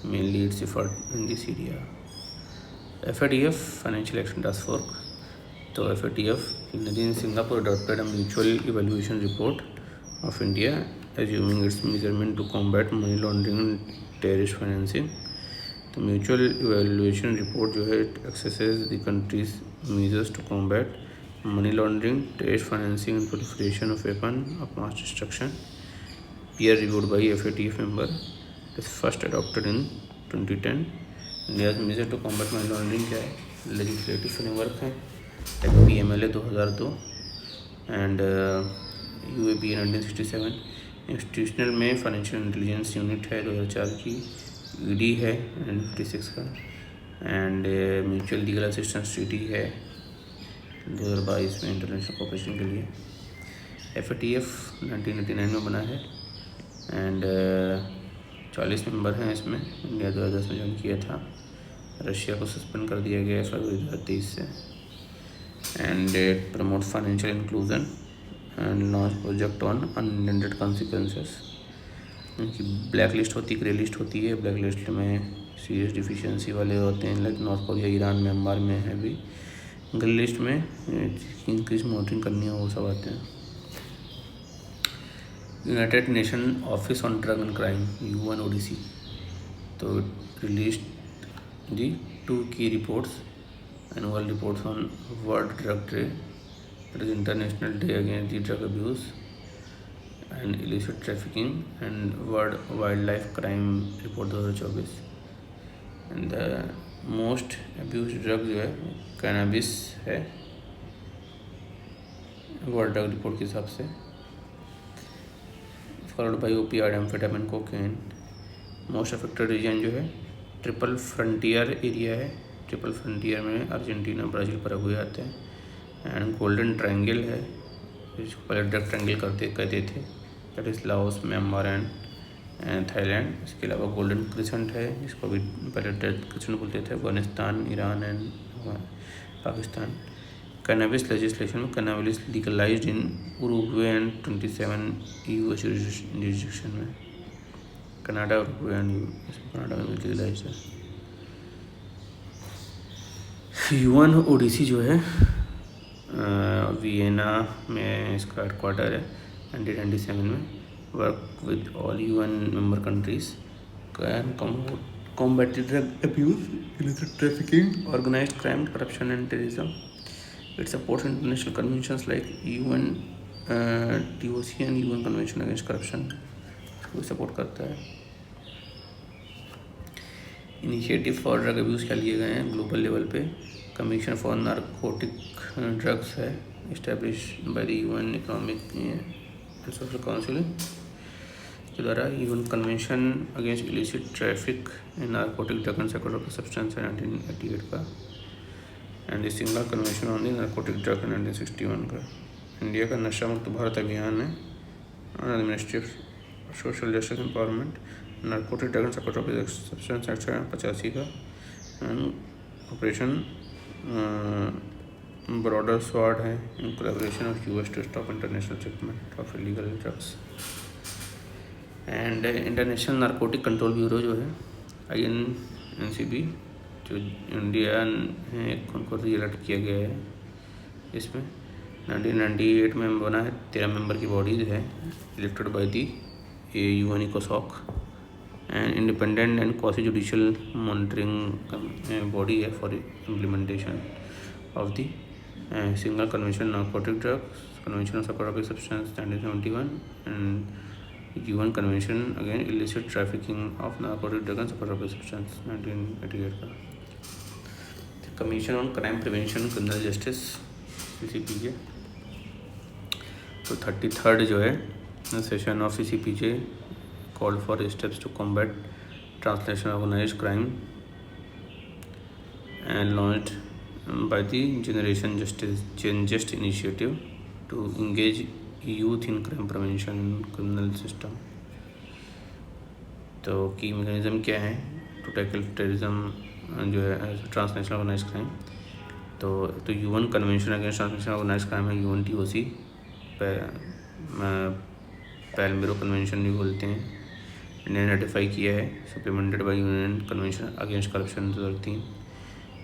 mainly it's effort in the Syria. FATF financial action task force, तो FATF in Singapore adopted a mutual evaluation report of India assuming its measurement to combat money laundering and terrorist financing। तो mutual evaluation report जो है assesses the countries measures to combat money laundering, terrorist financing and proliferation of weapon of mass destruction, peer reviewed by FATF member, is first adopted in 2010। India's measure to combat money laundering क्या है, legislative framework है, PMLA 2002 and UAPA 1967। Institutional में financial intelligence unit है 2004 की, ED है 1956 का, and mutual legal assistance treaty है 2022 में इंटरनेशनल कोऑपरेशन के लिए। FATF 1989 में बना है एंड 40 मेंबर हैं इसमें। इंडिया 2010 में ज्वाइन किया था, रशिया को सस्पेंड कर दिया गया है फरवरी 2023 से। And promote financial inclusion and launch project on unintended consequences. उनकी ब्लैक लिस्ट होती है, ग्रे लिस्ट होती है। ब्लैक लिस्ट में सीरियस डिफिशिएंसी वाले होते हैं, like north Korea, Iran, Myanmar में है भी। ग्रे लिस्ट में इंक्रीज मॉनिटरिंग करनी है, वो सब आते हैं। United nation office on drug and crime UNODC तो release the 2 key reports, annual reports on World Drug Day, that is International Day Against the Drug Abuse and Illicit Trafficking, and World Wildlife Crime Report 2024। and the most abused drug जो है cannabis है world drug report के हिसाब से, followed by opioid, amphetamine, cocaine. Most affected region जो है triple frontier area है। Triple frontier में अर्जेंटीना, ब्राज़ील, पैराग्वे आते हैं। एंड गोल्डन ट्रायंगल है, जिसको पहले ड्रग ट्रायंगल कहते थे, that is Laos, Myanmar and Thailand. इसके अलावा गोल्डन क्रिसेंट है, जिसको अभी पहले ड्रग क्रिसेंट बोलते थे, Afghanistan, Iran and Pakistan. Cannabis legislation में cannabis legalised in Uruguay and 27 EU jurisdiction में। कनाडा, उरुग्वे एंड कनाडा में लीगलाइज है। UNODC जो है वियना में इसका हेडक्वार्टर है, 1997 में। Work with all UN member countries, can combat drug abuse, illicit trafficking, organised crime, corruption and terrorism. It supports international conventions like UNTOC and UN convention against corruption को support करता है। Initiative for drug abuse क्या लिए गए हैं global level पे। Commission for narcotic drugs है, establish by the UN economic and social council के द्वारा। UN convention against illicit traffic in narcotic drug and psychotropic substance है 1988 का। And the single convention on the narcotic drug 1961 का। India का नशा मुक्त भारत अभियान है, ministry of social justice empowerment. Narcotic drug and psychotropic substance act 85 का। And operation broader स्वाड है, in collaboration of US to stop international shipment of illegal drugs. And international narcotic control bureau जो है INNCB, जो India है उनको रिएलेक्ट किया गया है। इसमें 1998 में बना है, 13 मेंबर की बॉडीज है, elected by the UN ECOSOC एंड independent and quasi judicial monitoring body है for implementation of the Single Convention on Narcotic Drugs, Convention on Psychotropic Substance 1971, and UN Convention again illicit trafficking of narcotic drug and psychotropic substance 1988 का. Commission on crime prevention criminal justice CCPJ. तो 33rd जो है session of CCPJ called for steps to combat transnational organised crime and launched by the generation just initiative to engage youth in crime prevention criminal system. तो key mechanism क्या है to tackle terrorism जो है transnational organise crime. तो UN convention against transnational organise crime है, UNTOC, Palermo convention भी बोलते हैं. इंडिया ने रेटिफाई किया है, supplemented by UN convention against corruption 2013.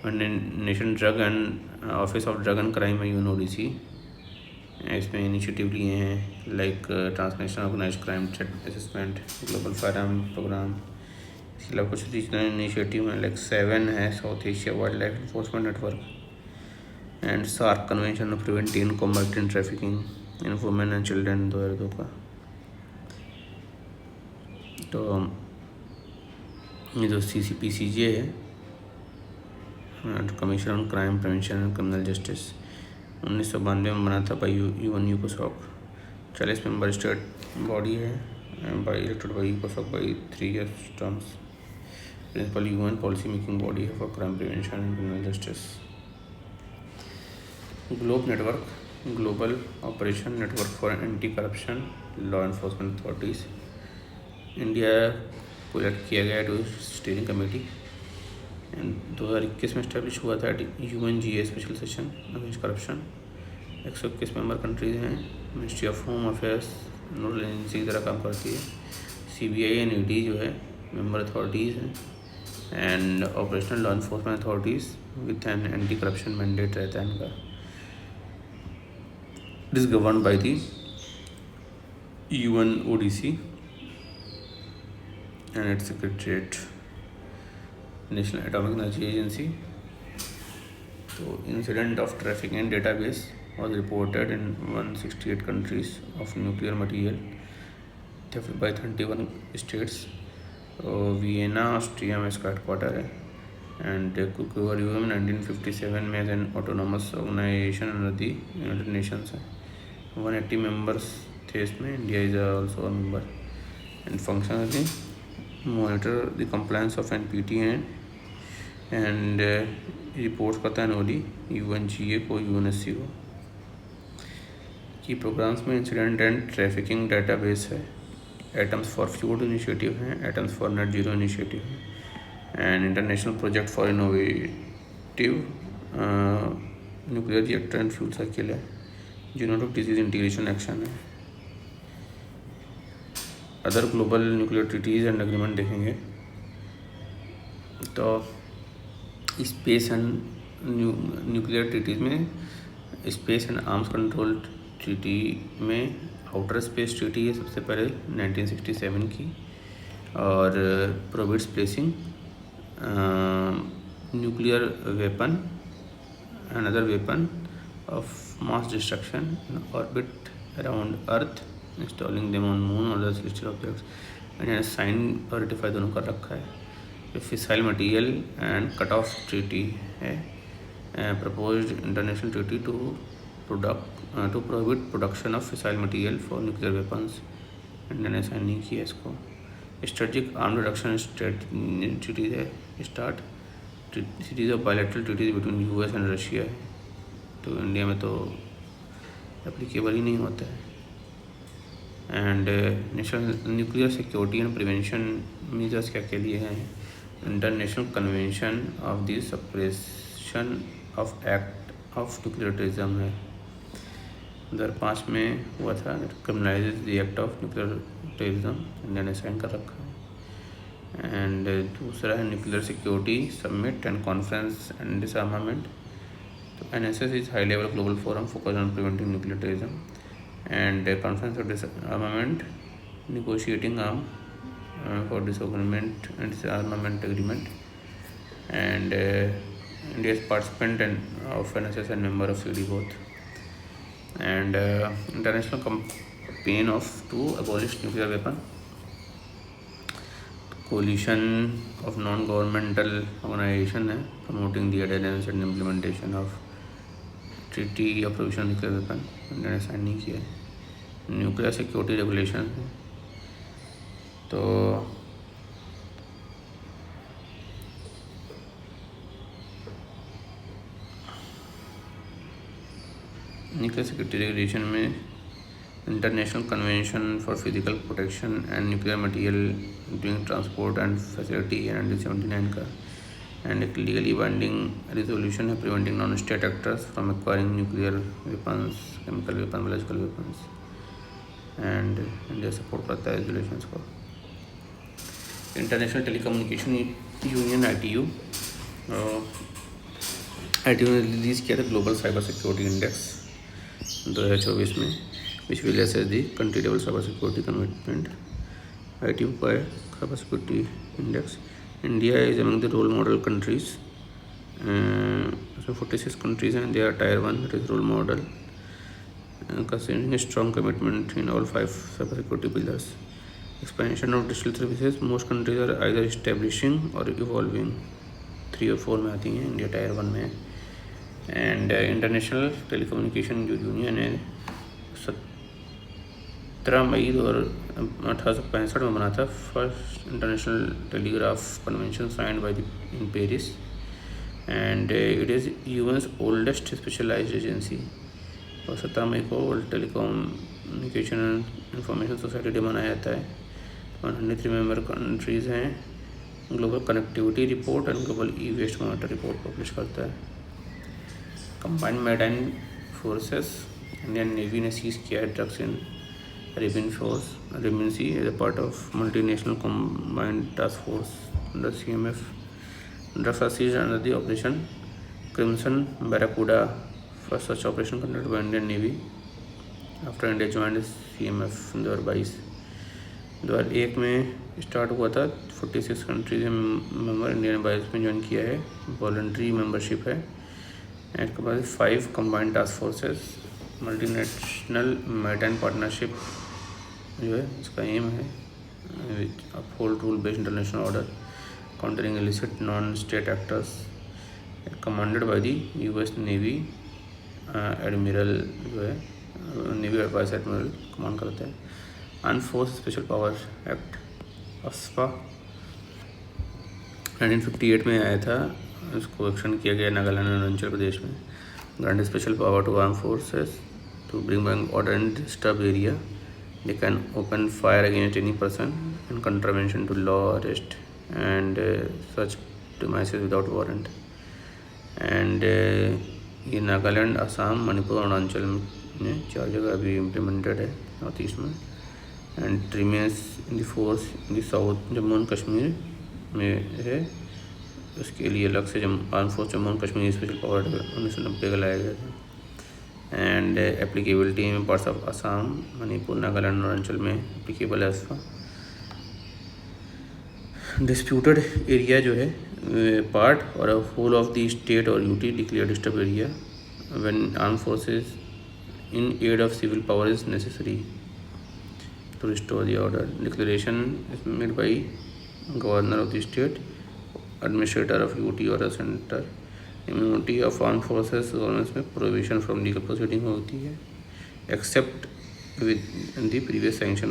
Nation drug and office of drug and crime है UNODC. इसमें इनिशिएटिव लिए हैं like transnational organise crime threat assessment, global firearm programme. इसके अलावा कुछ रीजनल इनिशिएटिव हैं लाइक 7 है south Asia wild life enforcement network and SAARC convention of preventing and combating trafficking in women and children 2002 का. तो ये जो CCPCJ है, commission on crime prevention and criminal justice, 1992 में बना था बाई UN यूकोसॉक. 40 मेंबर स्टेट बॉडी है बाई इलेक्टेड बाई यूकोसॉक by 3 years terms. Principal UN policy making body है for crime prevention and criminal justice. Globe network, global operation network for anti corruption law enforcement authorities. India को elect किया गया to steering committee and 2021 में establish हुआ था UNGA special session against corruption. 121 member countries हैं. Ministry of home affairs nodal agency की तरह काम करती है. CBI एंड ED जो है मेंबर अथॉरिटीज़ हैं and operational law enforcement authorities with an anti corruption mandate रहता है इनका. It is govern by the UNODC and its secretariat national atomic energy agency. तो incident of trafficking database was reported in 168 countries of nuclear material theft by 31 states. Vienna, Austria में इसका headquarter है and cook हुआ 1957 में as an autonomous organisation under the United Nations है. 180 members थे इसमें. India is also a member and function monitor the compliance of NPT and report करता है एनुअली UNGA को, UNSC को. की प्रोग्राम्स में इंसिडेंट एंड ट्रैफिकिंग डेटाबेस है, atoms for food initiative है, atoms for net zero initiative है and international project for innovative nuclear reactor and fuel cycle है. Zoonotic disease integration action है. Other global nuclear treaties and agreement देखेंगे तो space and nuclear treaties में space and arms control treaty में outer space treaty है सबसे पहले 1967 की और prohibits placing nuclear weapon and other weapon of mass destruction in orbit around earth, installing them on moon और अदर सेलेस्टियल ऑब्जेक्ट्स. मैंने sign और रेटिफाई दोनों कर रखा है. Fissile material and cut off treaty है, proposed international treaty to prohibit production of fissile material for nuclear weapons. India ने sign नहीं किया इसको. स्ट्रेटेजिक आर्म रिडक्शन ट्रीटीज है. Start series of bilateral treaties between US and Russia है. तो India में तो एप्लीकेबल ही नहीं होता है. And national nuclear security and prevention measures क्या के लिए हैं. International convention of the suppression of act of nuclear terrorism है, 2005 में हुआ था. Criminalises the act of nuclear terrorism, India ने साइन कर रखा है. एंड दूसरा है nuclear security summit and conference and disarmament. तो NSS is high level global forum focus on preventing nuclear terrorism and conference of disarmament negotiating arm for disarmament and disarmament agreement and India is participant of NSS and member of CD both. And international campaign to abolish nuclear weapon. Coalition of non-governmental organization है promoting the adherence and implementation of treaty of provision nuclear weapon. India ने sign नहीं किया है. Nuclear security regulation है. तो nuclear security regulation में international convention for physical protection and nuclear material during transport and facility है 1979 का. And एक लीगली बाइंडिंग रिजोल्यूशन है preventing non state actors from acquiring nuclear weapons, chemical weapon, biological weapons. And India support करता है resolutions को. International telecommunication union ITU ने release किया था ग्लोबल साइबर सिक्योरिटी इंडेक्स 2024 में, which will assess the country level cyber security commitment. ITU का है cyber security index. India is among the role model countries. उसमें 46 कंट्रीज हैं. They are Tier 1, it is role model considering a strong commitment in all 5 cyber security pillars. Expansion of digital services, most countries are either establishing or evolving. 3 और 4 में आती हैं. India Tier 1 में है. And international telecommunication जो union है 17 मई 1865 में बना था. First international telegraph convention signed by in Paris. And it is UN's oldest specialised agency. और 17 मई को world telecommunication and information society day मनाया जाता है. 103 मेंबर कंट्रीज़ हैं. Global connectivity report and global e waste monitor report publish करता है. Combined maritime forces, Indian navy ने सीज किया है drugs in Arabian sea as a part of multinational combined task force under CMF. Drugs are seized under the operation crimson barracuda. First such operation conducted by Indian navy after India joined CMF 2022. 2001 में start हुआ था. 46 countries member. India ने 22 में join किया है. Voluntary membership है. And के बाद 5 combined task forces. Multinational maritime partnership जो है इसका एम है uphold rule based international order countering illicit non state actors. Commanded by the US navy. Admiral जो है नेवी वाइस एडमिरल कमांड करता है. अनफोर्स स्पेशल पावर एक्ट ASPA 1958 में आया था. इसको एक्शन किया गया नागालैंड और अरुणाचल प्रदेश में. Granted special power to arm forces to bring back order in disturb area. They can open fire against any person in contravention to law, arrest and सच premises without warrant. And ये नागालैंड, असम, मणिपुर और अरुणाचल में 4 जगह अभी इम्प्लीमेंटेड है north east में. And remains in the force in the south Jammu and Kashmir में है. उसके लिए अलग से arm force Jammu and Kashmir special power 1990 का लाया गया था. एंड एप्लीकेबिलिटी में पार्ट्स ऑफ असम, मणिपुर, नागालैंड और अरुणाचल में एप्लीकेबल है इसका. डिस्प्यूटेड एरिया जो है पार्ट और होल ऑफ द स्टेट और UT declare disturb area when arm forces in aid of civil power is necessary to restore the order. Declaration is made by governor of the state, administrator of UT और centre. Immunity of arm forces governments में prohibition from legal proceeding होती है except with the previous sanction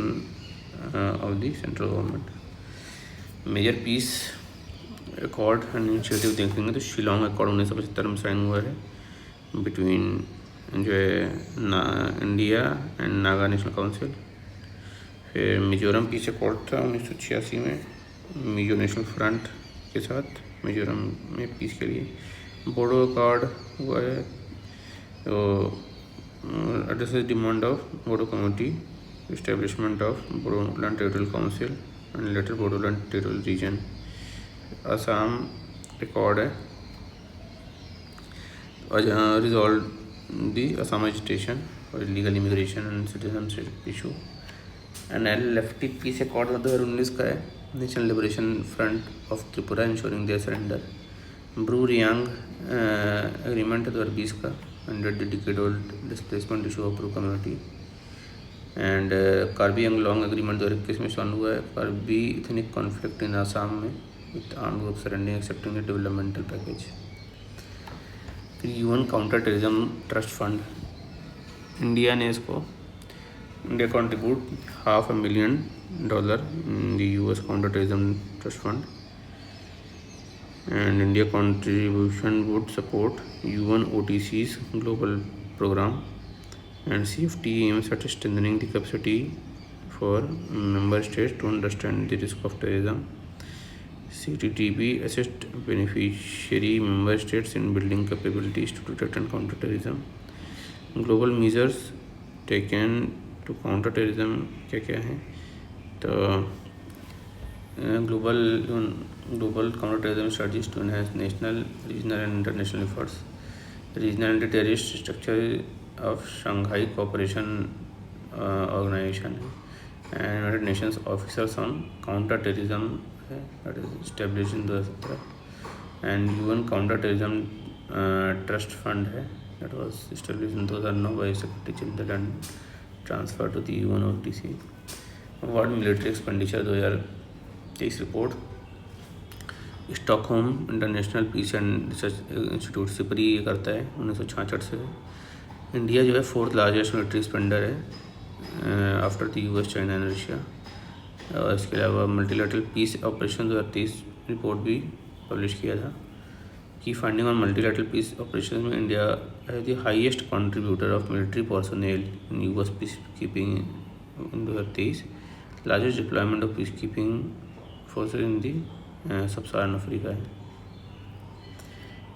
of the central government. Major peace accord and initiative देखेंगे तो Shillong accord 1975 में sign हुआ है between जो है India and Naga national council. फिर मिजोरम पीस अकॉर्ड था 1986 में मिजो नेशनल फ्रंट के साथ मिजोरम में पीस के लिए. बोडो अकॉर्ड हुआ है तो addresses demand of Bodo community, establishment of Bodoland territorial council and later Bodoland territorial region. Assam accord है रिजॉल्व द असम एजिटेशन और legal immigration and citizenship issue. And लेफ्टी पीस अकॉर्ड 2019 का है national liberation front of Tripura ensuring their surrender. Bru Reang agreement 2020 का, 100 decade old displacement issue of Bru community. And Karbi Anglong agreement 2021 में sign हुआ है। Karbi ethnic conflict in Assam में with arm group surrendering accepting the developmental package. फिर UN counter terrorism trust fund, India contribute $500,000 in the US counterterrorism trust fund, and India contribution would support UNODC's global program, and CFT aims at strengthening the capacity for member states to understand the risk of terrorism. CTTP assist beneficiary member states in building capabilities to detect and counter terrorism. Global measures taken to counter terrorism क्या है? तो global counter-terrorism strategies to enhance national, regional and international efforts. Regional anti-terrorist structure of Shanghai Cooperation Organization and United Nations officers on counter-terrorism that is established in 2017, and UN counter-terrorism trust fund that was established in 2009 by Secretary General and transferred to the UNODC. World military expenditure 2023 report, Stockholm international peace and research institute SIPRI ये करता है 1966 से। India जो है 4th largest military spender है after the US, China and Russia. और इसके अलावा मल्टीलैटरल पीस ऑपरेशन 2023 रिपोर्ट भी पब्लिश किया था कि finding on multilateral peace operation में इंडिया है the highest contributor of military personal in US peacekeeping इन 2023, largest deployment of peace keeping forces in the sub-Saharan Africa है।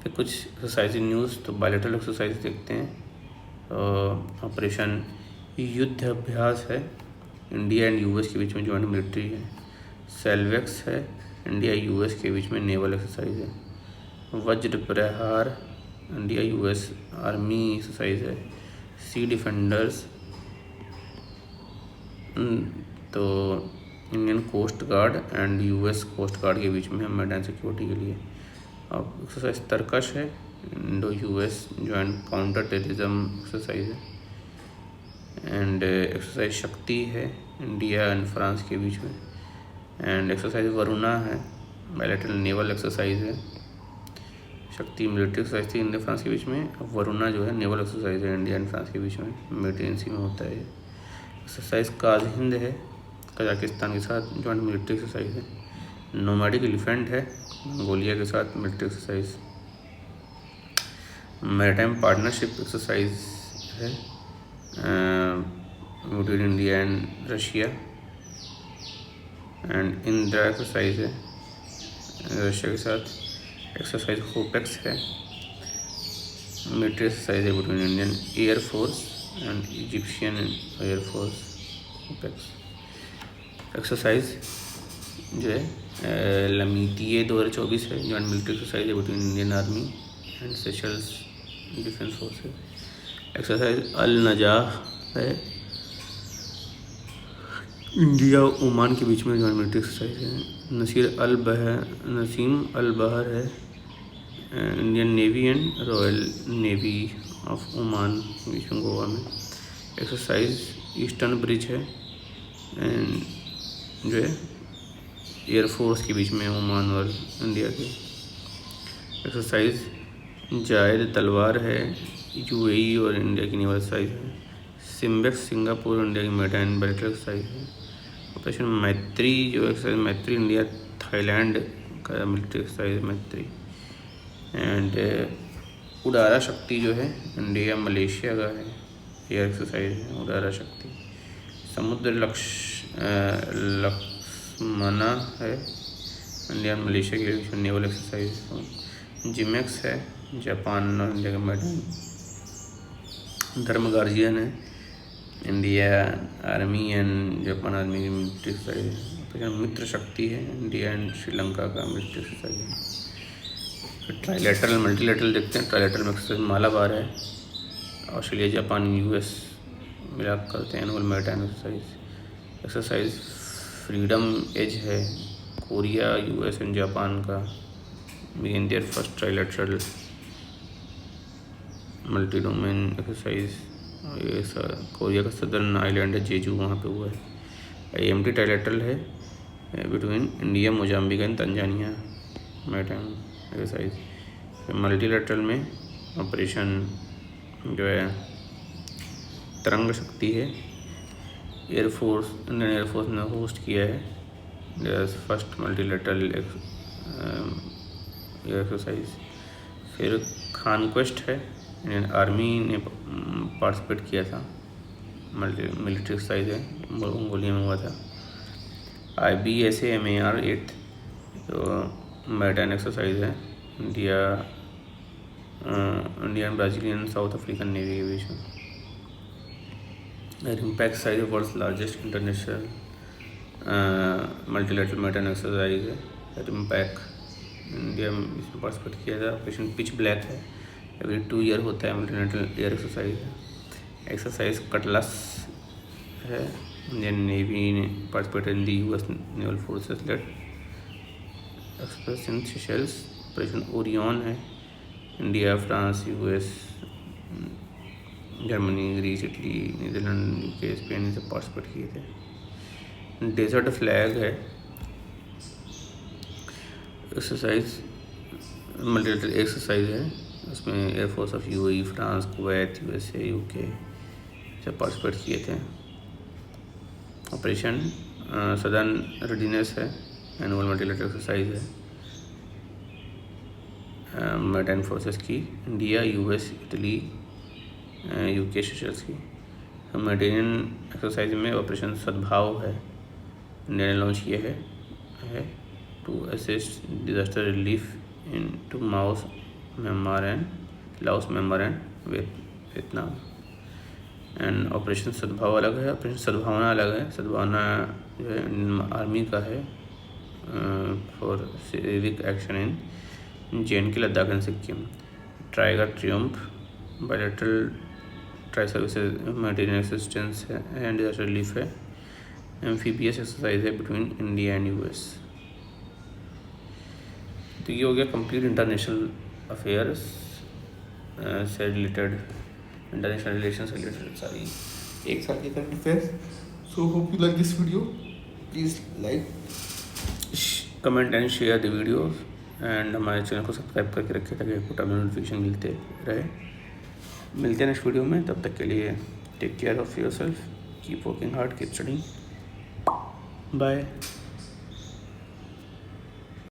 फिर कुछ एक्सरसाइज न्यूज़, तो बायलैटरल एक्सरसाइज देखते हैं। ऑपरेशन युद्ध अभ्यास है, इंडिया एंड US के बीच में जॉइंट मिलिट्री है। सेल्वेक्स है, इंडिया US के बीच में नेवल एक्सरसाइज है। वज्र प्रहार, इंडिया US आर्मी एक्सरसाइज है। सी डिफेंडर्स, तो Indian coast guard and US coast guard के बीच में मैरिटाइम सिक्योरिटी के लिए। अब एक्सरसाइज तरकश है, Indo US joint counter terrorism exercise है। एंड एक्सरसाइज शक्ति है, इंडिया एंड फ्रांस के बीच में। एंड एक्सरसाइज वरुणा है, बायलैटरल नेवल एक्सरसाइज है। शक्ति मिलिट्री एक्सरसाइज थी इंडिया फ्रांस के बीच में, अब वरुणा जो है नेवल एक्सरसाइज है इंडिया एंड फ्रांस के बीच में, मेडिटेरेनियन सी में होता है। एक्सरसाइज काज हिंद है, कजाकिस्तान के साथ जॉइंट मिलिट्री एक्सरसाइज है। नोमैडिक एलिफेंट है, मंगोलिया के साथ military exercise. Maritime partnership exercise है between India and Russia. And Indira exercise है रशिया के साथ। एक्सरसाइज होपेक्स है, मिलिट्री एक्सरसाइज है between Indian air force and Egyptian air force Hopex. Exercise जो है लमीतिये 2024 है, जॉइंट मिलिट्री एक्सरसाइज है between Indian army and Seychelles defence forces. Exercise Al Najah है, इंडिया ओमान के बीच में जॉइंट मिलिट्री एक्सरसाइज है। नसीम अल बहर है, Indian navy and royal navy of Oman के बीच में गोवा में। एक्सरसाइज ईस्टर्न ब्रिज है, एंड जो है एयरफोर्स के बीच में ओमान और इंडिया के। एक्सरसाइज जायद तलवार है, UAE और इंडिया की नेवल एक्सरसाइज है। सिम्बेक्स सिंगापुर इंडिया की मैरीटाइम बायलैटरल एक्सरसाइज है। ऑपरेशन मैत्री जो एक्सरसाइज मैत्री इंडिया थाईलैंड का मिलिट्री एक्सरसाइज मैत्री। एंड उडारा शक्ति जो है इंडिया मलेशिया का है, एयर एक्सरसाइज है उडारा शक्ति। समुद्र लक्ष्मणा है, इंडिया मलेशिया के बीच में नेवल एक्सरसाइज। जिमेक्स है, जापान और इंडिया का मैरीटाइम। धर्म गार्जियन है, India army and Japan army की मिलिट्री एक्सरसाइज। मित्र शक्ति है, इंडिया एंड श्रीलंका का मिलिट्री एक्सरसाइज है। फिर ट्राईलैटरल मल्टीलैटरल देखते हैं। ट्राईलैटरल में एक्सरसाइज मालाबार है, ऑस्ट्रेलिया जापान US मिला करते हैं annual maritime exercise. Exercise freedom edge है, कोरिया US एंड जापान का begin their first trilateral multi domain exercise. ये कोरिया का सदर्न आइलैंड है जेजू, वहाँ पे हुआ है। IMT ट्राइलेटरल है between India, Mozambique and Tanzania maritime exercise. Multilateral में ऑपरेशन जो है तरंग शक्ति है, एयरफोर्स, इंडियन एयरफोर्स ने होस्ट किया है फर्स्ट मल्टीलेटरल एक्सरसाइज। फिर कॉन्क्वेस्ट है, इंडियन आर्मी ने पार्टिसिपेट किया था, मिलिट्री एक्सरसाइज है, मंगोलिया में हुआ था। IBSAMAR 8 तो मैरिटाइम एक्सरसाइज है, Indian, Brazilian, South African navy aviation. RIMPAC size है world's largest international multilateral maritime exercise है रिम्पैक्ट। इंडिया में इसमें पार्टिसिपेट किया था। ऑपरेशन पिच ब्लैक है, एवरी 2 ईयर होता है मल्टीलेटरल एयर एक्सरसाइज है। एक्सरसाइज कटलस है, इंडियन नेवी ने participate in the US naval forces led express in Seychelles. Operation Orion है, India, France, US, Germany, Greece, Italy, Netherland, UK, Spain से participate किए थे। Desert flag है exercise, multilateral exercise है, उसमें air force of UAE, France, Kuwait, USA, UK से participate किए थे। ऑपरेशन सदर्न रेडीनेस है, एनुअल मल्टीलेटरल एक्सरसाइज है मैरिटाइम फोर्सेस की, India, US, Italy, UK, Seychelles की। मेडिटेरियन एक्सरसाइज में ऑपरेशन सद्भाव है, इंडिया ने लॉन्च किया है to assist disaster relief into Laos, Myanmar and Vietnam. And operation Sadbhav अलग है, ऑपरेशन सद्भावना अलग है। सद्भावना जो है इंडियन आर्मी का है for civic action in JNK, Ladakh and Sikkim. Tiger Triumph bilateral tri services maritime assistance है एंड डिजास्टर रिलीफ है। एम्फीबियस एक्सरसाइज है बिटवीन इंडिया एंड US। तो ये हो गया कंप्लीट इंटरनेशनल अफेयर्स से रिलेटेड, इंटरनेशनल रिलेशन से रिलेटेड सारी एक साथ के current affairs.
So hope you like this video. Please like,
comment and share the videos and हमारे चैनल को सब्सक्राइब करके रखें ताकि आपको टाइम नोटिफिकेशन मिलते रहे। मिलते हैं नेक्स्ट वीडियो में, तब तक के लिए take care of yourself, keep working hard, keep studying, bye.